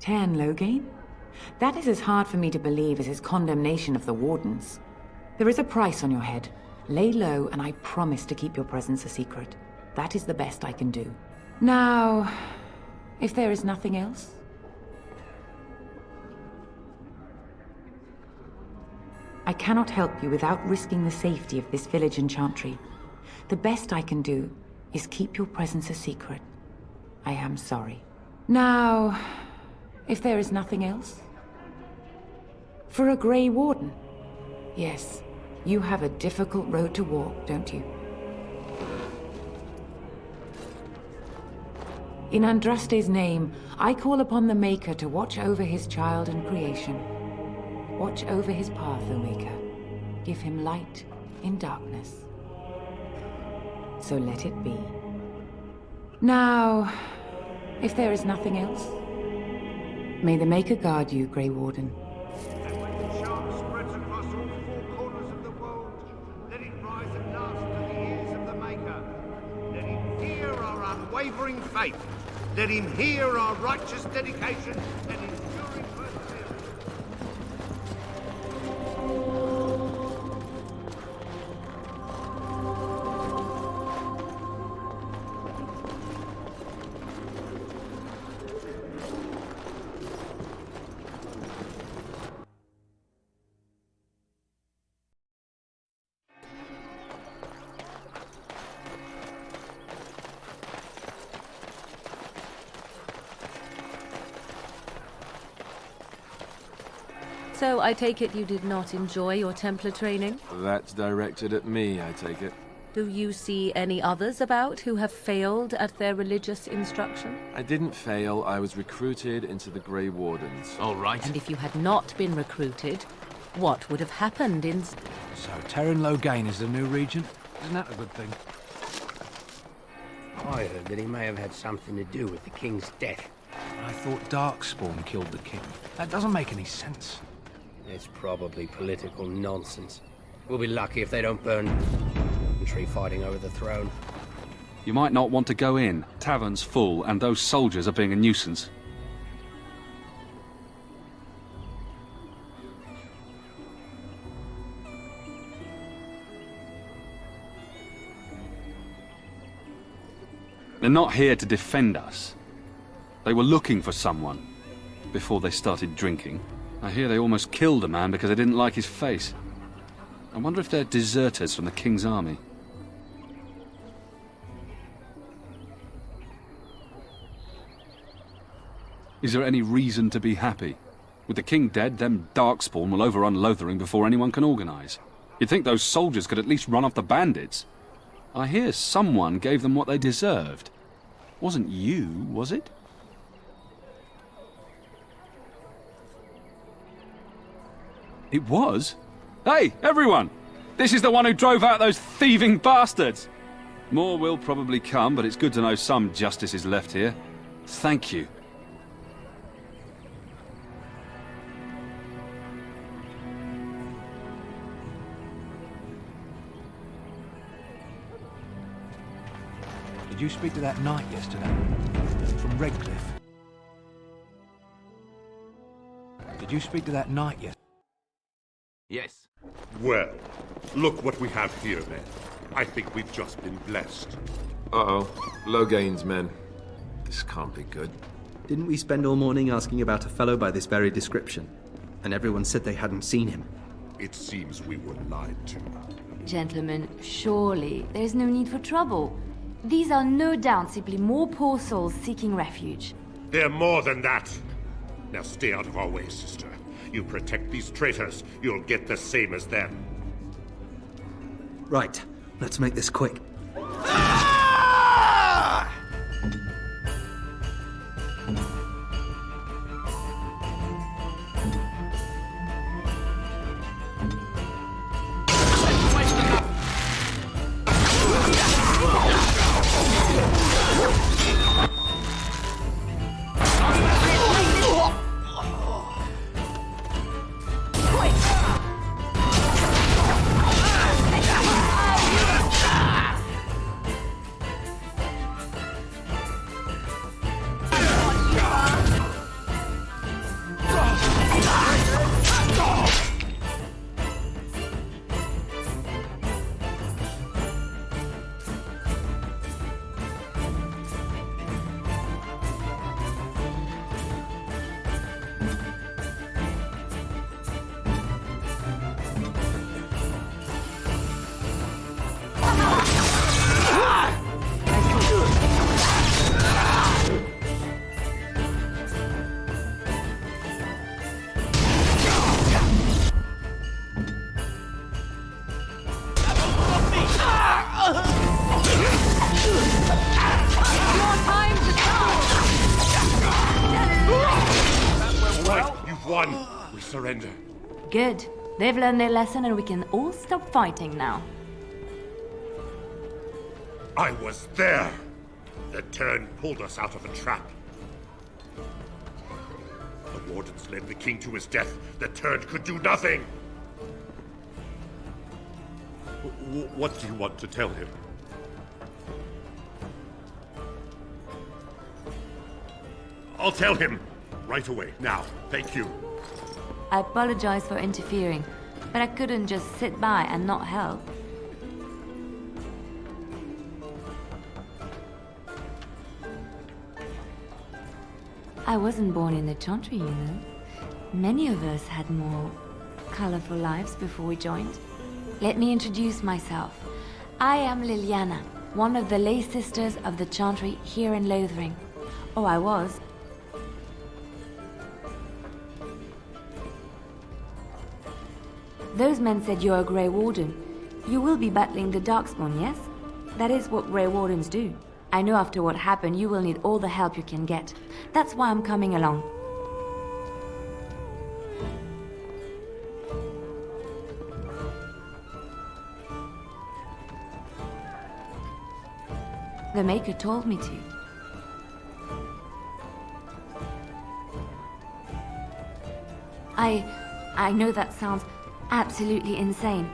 Tairn Loghain? That is as hard for me to believe as his condemnation of the Wardens. There is a price on your head. Lay low, and I promise to keep your presence a secret. That is the best I can do. Now, if there is nothing else... I cannot help you without risking the safety of this village and Chantry. The best I can do is keep your presence a secret. I am sorry. Now, if there is nothing else... For a Grey Warden? Yes, you have a difficult road to walk, don't you? In Andraste's name, I call upon the Maker to watch over his child and creation. Watch over his path, O Maker. Give him light in darkness. So let it be. Now, if there is nothing else, may the Maker guard you, Grey Warden. And when the charm spreads across all four corners of the world, let it rise at last to the ears of the Maker. Let him hear our unwavering faith. Let him hear our righteous dedication and enduring perseverance. So I take it you did not enjoy your Templar training? That's directed at me, I take it. Do you see any others about who have failed at their religious instruction? I didn't fail. I was recruited into the Grey Wardens. All right. And if you had not been recruited, what would have happened in... So Tairn Loghain is the new regent? Isn't that a good thing? I heard that he may have had something to do with the king's death. I thought Darkspawn killed the king. That doesn't make any sense. It's probably political nonsense. We'll be lucky if they don't burn tree fighting over the throne. You might not want to go in. Tavern's full, and those soldiers are being a nuisance. They're not here to defend us. They were looking for someone before they started drinking. I hear they almost killed a man because they didn't like his face. I wonder if they're deserters from the King's army. Is there any reason to be happy? With the King dead, them Darkspawn will overrun Lothering before anyone can organize. You'd think those soldiers could at least run off the bandits. I hear someone gave them what they deserved. Wasn't you, was it? It was? Hey, everyone! This is the one who drove out those thieving bastards! More will probably come, but it's good to know some justice is left here. Thank you. Did you speak to that knight yesterday? From Redcliffe? Did you speak to that knight yesterday? Yes. Well, look what we have here, then. I think we've just been blessed. Uh-oh. Loghain's men. This can't be good. Didn't we spend all morning asking about a fellow by this very description? And everyone said they hadn't seen him. It seems we were lied to. Gentlemen, surely there's no need for trouble. These are no doubt simply more poor souls seeking refuge. They're more than that. Now stay out of our way, sister. You protect these traitors, you'll get the same as them. Right, let's make this quick. won. We surrender. Good. They've learned their lesson and we can all stop fighting now. I was there. The turn pulled us out of a trap. The wardens led the king to his death. The turn could do nothing. What do you want to tell him? I'll tell him right away, now. Thank you. I apologize for interfering, but I couldn't just sit by and not help. I wasn't born in the Chantry, you know. Many of us had more colorful lives before we joined. Let me introduce myself. I am Liliana, one of the lay sisters of the Chantry here in Lothering. Oh, I was. Those men said you're a Grey Warden. You will be battling the Darkspawn, yes? That is what Grey Wardens do. I know after what happened, you will need all the help you can get. That's why I'm coming along. The Maker told me to. I know that sounds absolutely insane,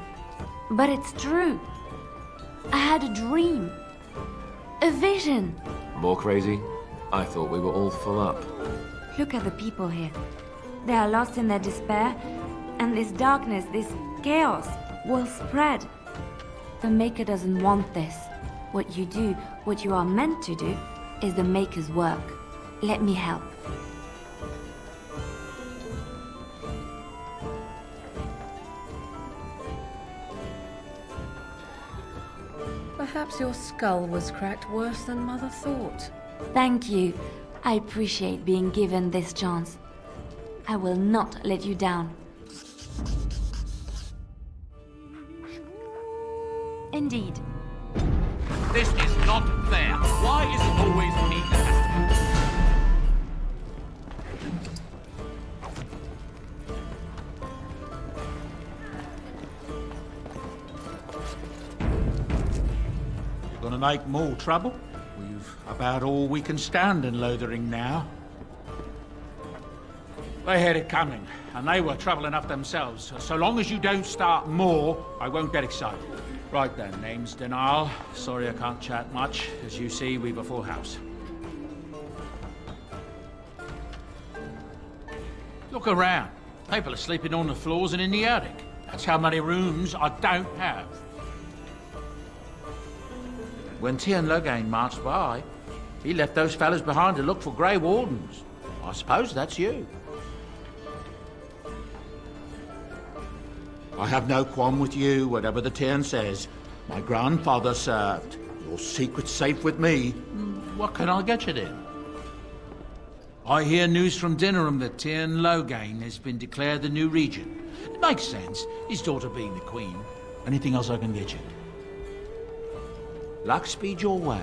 but it's true. I had a dream. A vision. More crazy? I thought we were all full up. Look at the people here. They are lost in their despair, and this darkness, this chaos, will spread. The Maker doesn't want this. What you do, what you are meant to do, is the Maker's work. Let me help. Perhaps your skull was cracked worse than Mother thought. Thank you. I appreciate being given this chance. I will not let you down. Indeed. This is not fair. Why is it always me that has You're gonna make more trouble? We've about all we can stand in Lothering now. They had it coming, and they were trouble enough themselves. So long as you don't start more, I won't get excited. Right then, name's Denal. Sorry I can't chat much. As you see, we've a full house. Look around. People are sleeping on the floors and in the attic. That's how many rooms I don't have. When Tien Logain marched by, he left those fellas behind to look for Grey Wardens. I suppose that's you. I have no qualm with you, whatever the Tien says. My grandfather served. Your secret's safe with me. What can I get you then? I hear news from Dinnerham that Tien Logain has been declared the new regent. It makes sense, his daughter being the queen. Anything else I can get you? Luck speed your way.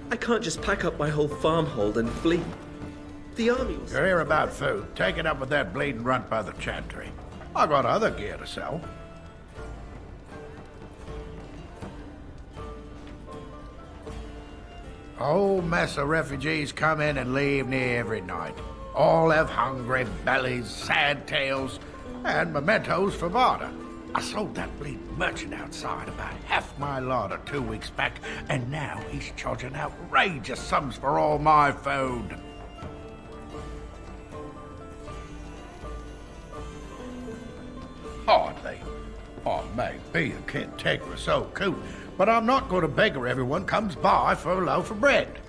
I can't just pack up my whole farmhold and flee. The army was... You're here about food. Take it up with that bleeding runt by the chantry. I got other gear to sell. A whole mess of refugees come in and leave near every night. All have hungry bellies, sad tales, and mementos for barter. I sold that bleeding merchant outside about half my larder 2 weeks back, and now he's charging outrageous sums for all my food. Hardly. I may be a cantankerous old coot, but I'm not going to beggar everyone comes by for a loaf of bread.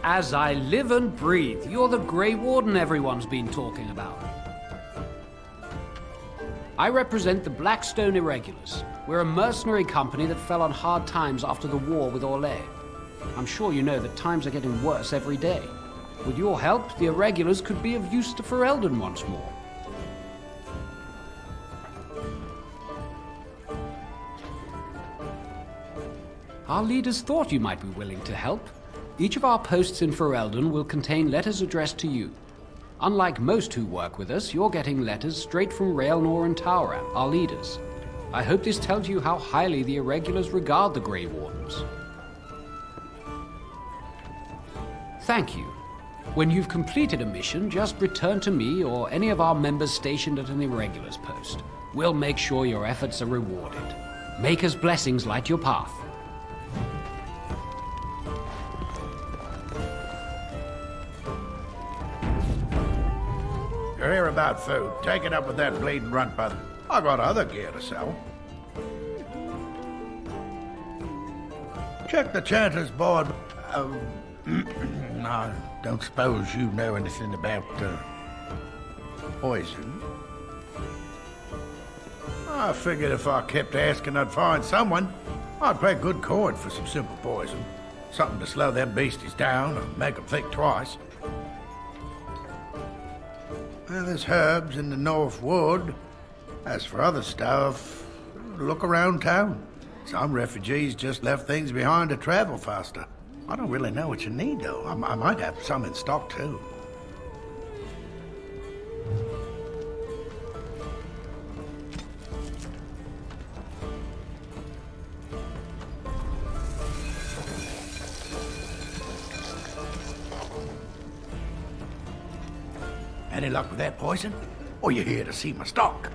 As I live and breathe, you're the Grey Warden everyone's been talking about. I represent the Blackstone Irregulars. We're a mercenary company that fell on hard times after the war with Orlais. I'm sure you know that times are getting worse every day. With your help, the Irregulars could be of use to Ferelden once more. Our leaders thought you might be willing to help. Each of our posts in Ferelden will contain letters addressed to you. Unlike most who work with us, you're getting letters straight from Raelnor and Tauran, our leaders. I hope this tells you how highly the Irregulars regard the Grey Wardens. Thank you. When you've completed a mission, just return to me or any of our members stationed at an Irregulars post. We'll make sure your efforts are rewarded. Maker's blessings light your path. You hear about food? Take it up with that bleeding runt, brother. I got other gear to sell. Check the Chanter's board. I don't suppose you know anything about poison. I figured if I kept asking, I'd find someone. I'd pay good coin for some simple poison. Something to slow them beasties down or make them think twice. Well, there's herbs in the North Wood. As for other stuff, look around town. Some refugees just left things behind to travel faster. I don't really know what you need, though. I might have some in stock, too. Any luck with that poison? Or you here to see my stock?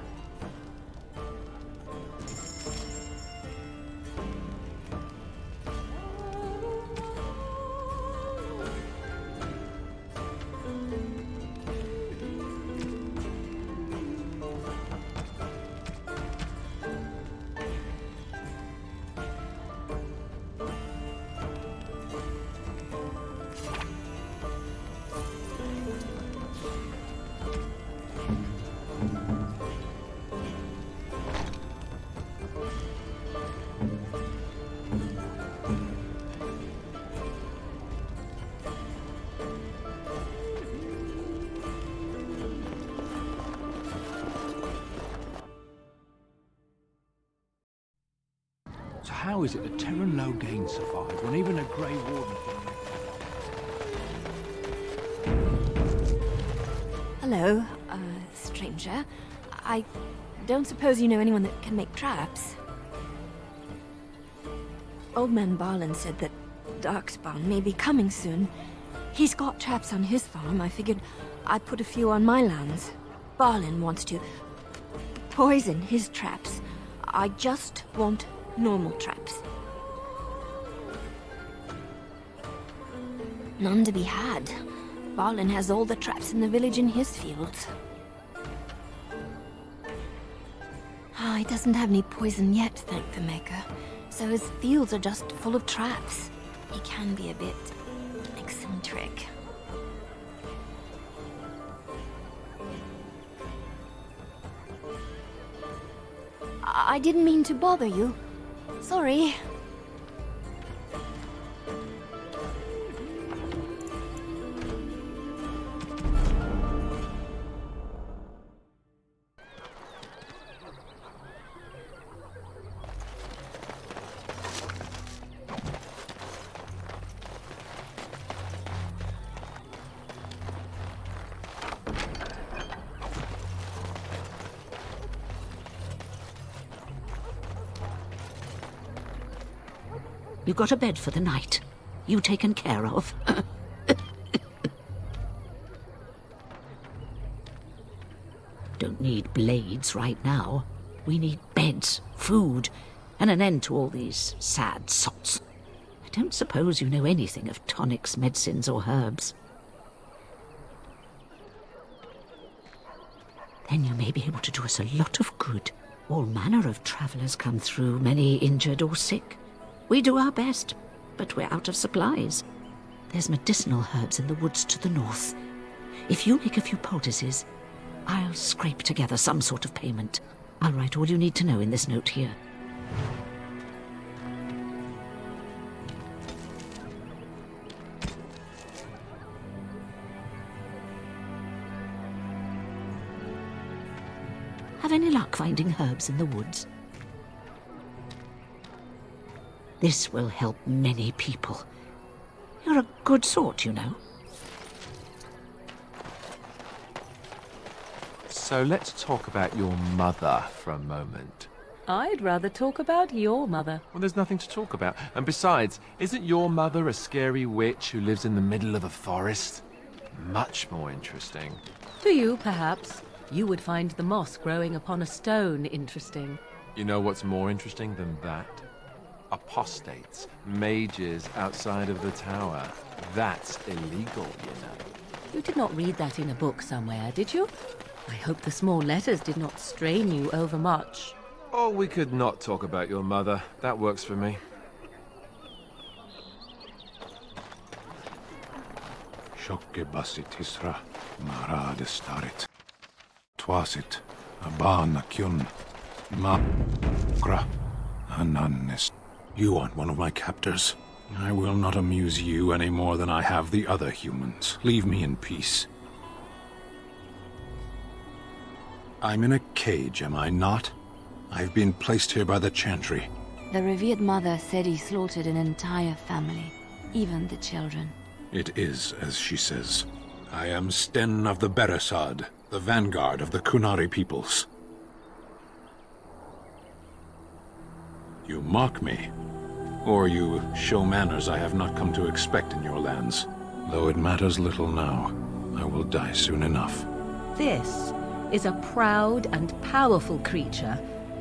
So how is it that Terran Logain survived when even a Grey Warden Hello, stranger. I don't suppose you know anyone that can make traps? Old man Barlin said that Darkspawn may be coming soon. He's got traps on his farm. I figured I'd put a few on my lands. Barlin wants to poison his traps. I just want normal traps. None to be had. Barlin has all the traps in the village in his fields. He doesn't have any poison yet, thank the Maker. So his fields are just full of traps. He can be a bit eccentric. I didn't mean to bother you. Sorry. You got a bed for the night? You taken care of? Don't need blades right now. We need beds, food, and an end to all these sad sots. I don't suppose you know anything of tonics, medicines, or herbs. Then you may be able to do us a lot of good. All manner of travellers come through, many injured or sick. We do our best, but we're out of supplies. There's medicinal herbs in the woods to the north. If you make a few poultices, I'll scrape together some sort of payment. I'll write all you need to know in this note here. Have any luck finding herbs in the woods? This will help many people. You're a good sort, you know. So let's talk about your mother for a moment. I'd rather talk about your mother. Well, there's nothing to talk about. And besides, isn't your mother a scary witch who lives in the middle of a forest? Much more interesting. To you, perhaps. You would find the moss growing upon a stone interesting. You know what's more interesting than that? Apostates, mages outside of the tower. That's illegal, you know. You did not read that in a book somewhere, did you? I hope the small letters did not strain you overmuch. Oh, we could not talk about your mother. That works for me. Shokke basit hisra, marade starit. Twasit, abana kyun, ma gra, anannes. You aren't one of my captors. I will not amuse you any more than I have the other humans. Leave me in peace. I'm in a cage, am I not? I've been placed here by the Chantry. The revered mother said he slaughtered an entire family, even the children. It is, as she says. I am Sten of the Beresad, the vanguard of the Kunari peoples. You mock me, or you show manners I have not come to expect in your lands. Though it matters little now, I will die soon enough. This is a proud and powerful creature,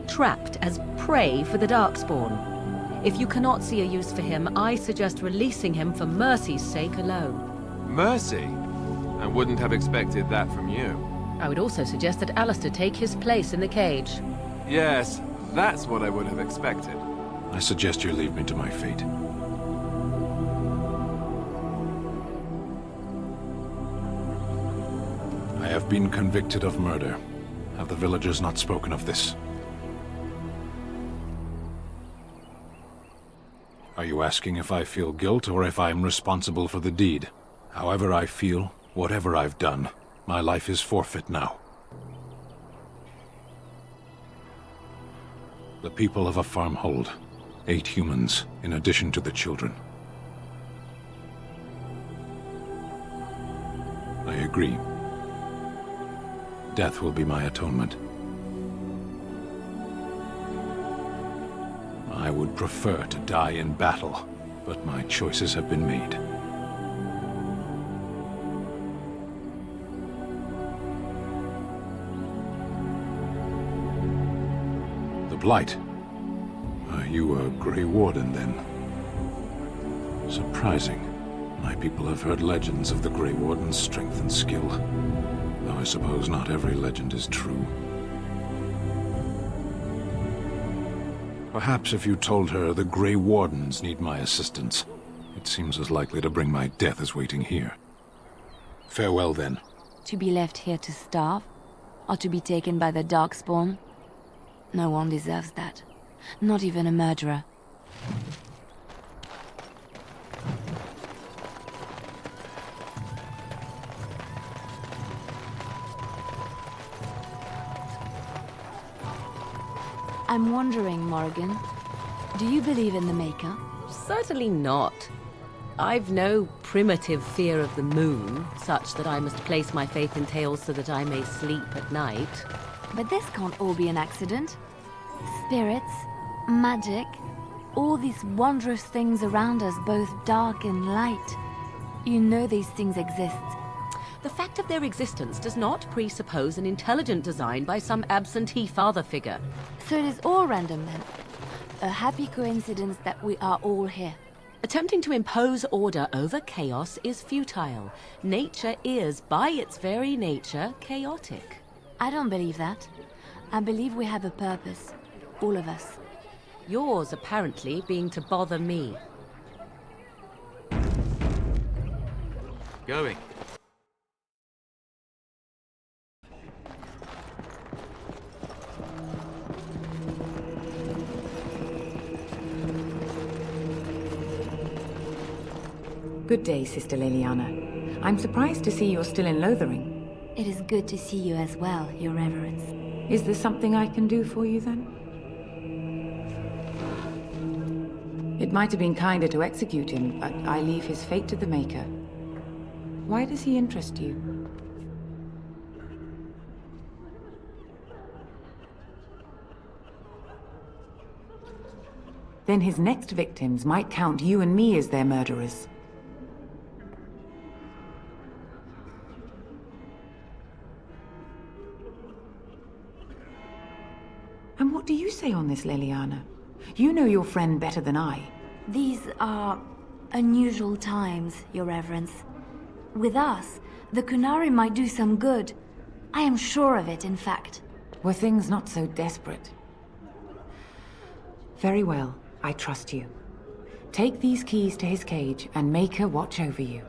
trapped as prey for the Darkspawn. If you cannot see a use for him, I suggest releasing him for mercy's sake alone. Mercy? I wouldn't have expected that from you. I would also suggest that Alistair take his place in the cage. Yes, that's what I would have expected. I suggest you leave me to my fate. I have been convicted of murder. Have the villagers not spoken of this? Are you asking if I feel guilt or if I am responsible for the deed? However I feel, whatever I've done, my life is forfeit now. The people of a farmhold. 8 humans, in addition to the children. I agree. Death will be my atonement. I would prefer to die in battle, but my choices have been made. The Blight. Are you a Grey Warden, then? Surprising. My people have heard legends of the Grey Warden's strength and skill. Though I suppose not every legend is true. Perhaps if you told her the Grey Wardens need my assistance, it seems as likely to bring my death as waiting here. Farewell, then. To be left here to starve? Or to be taken by the Darkspawn? No one deserves that. Not even a murderer. I'm wondering, Morrigan, do you believe in the Maker? Certainly not. I've no primitive fear of the moon, such that I must place my faith in tales so that I may sleep at night. But this can't all be an accident. Spirits, magic, all these wondrous things around us, both dark and light. You know these things exist. The fact of their existence does not presuppose an intelligent design by some absentee father figure. So it is all random then. A happy coincidence that we are all here. Attempting to impose order over chaos is futile. Nature is, by its very nature, chaotic. I don't believe that. I believe we have a purpose. All of us. Yours, apparently, being to bother me. Going. Good day, Sister Leliana. I'm surprised to see you're still in Lothering. It is good to see you as well, Your Reverence. Is there something I can do for you, then? It might have been kinder to execute him, but I leave his fate to the Maker. Why does he interest you? Then his next victims might count you and me as their murderers. And what do you say on this, Leliana? You know your friend better than I. These are unusual times, Your Reverence. With us, the Kunari might do some good. I am sure of it, in fact. Were things not so desperate? Very well, I trust you. Take these keys to his cage and make her watch over you.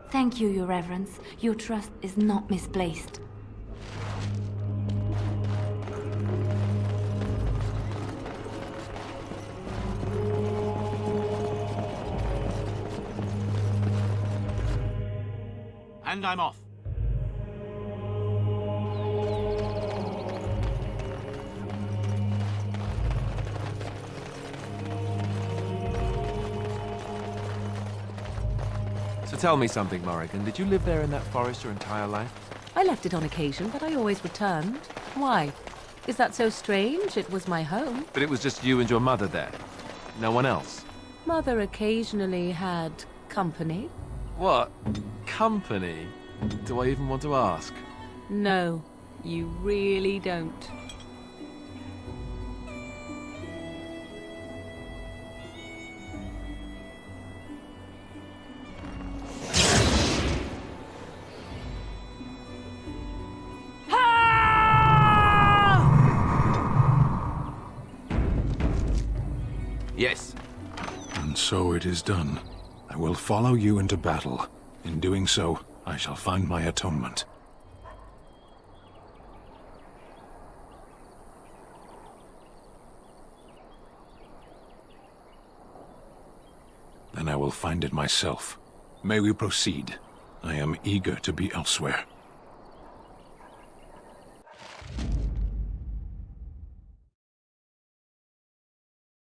Thank you, Your Reverence. Your trust is not misplaced. And I'm off. So tell me something, Morrigan. Did you live there in that forest your entire life? I left it on occasion, but I always returned. Why? Is that so strange? It was my home. But it was just you and your mother there. No one else. Mother occasionally had company. What? Company? Do I even want to ask? No, you really don't. Yes. And so it is done. I will follow you into battle. In doing so, I shall find my atonement. Then I will find it myself. May we proceed? I am eager to be elsewhere.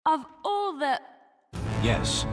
Of all the... Yes,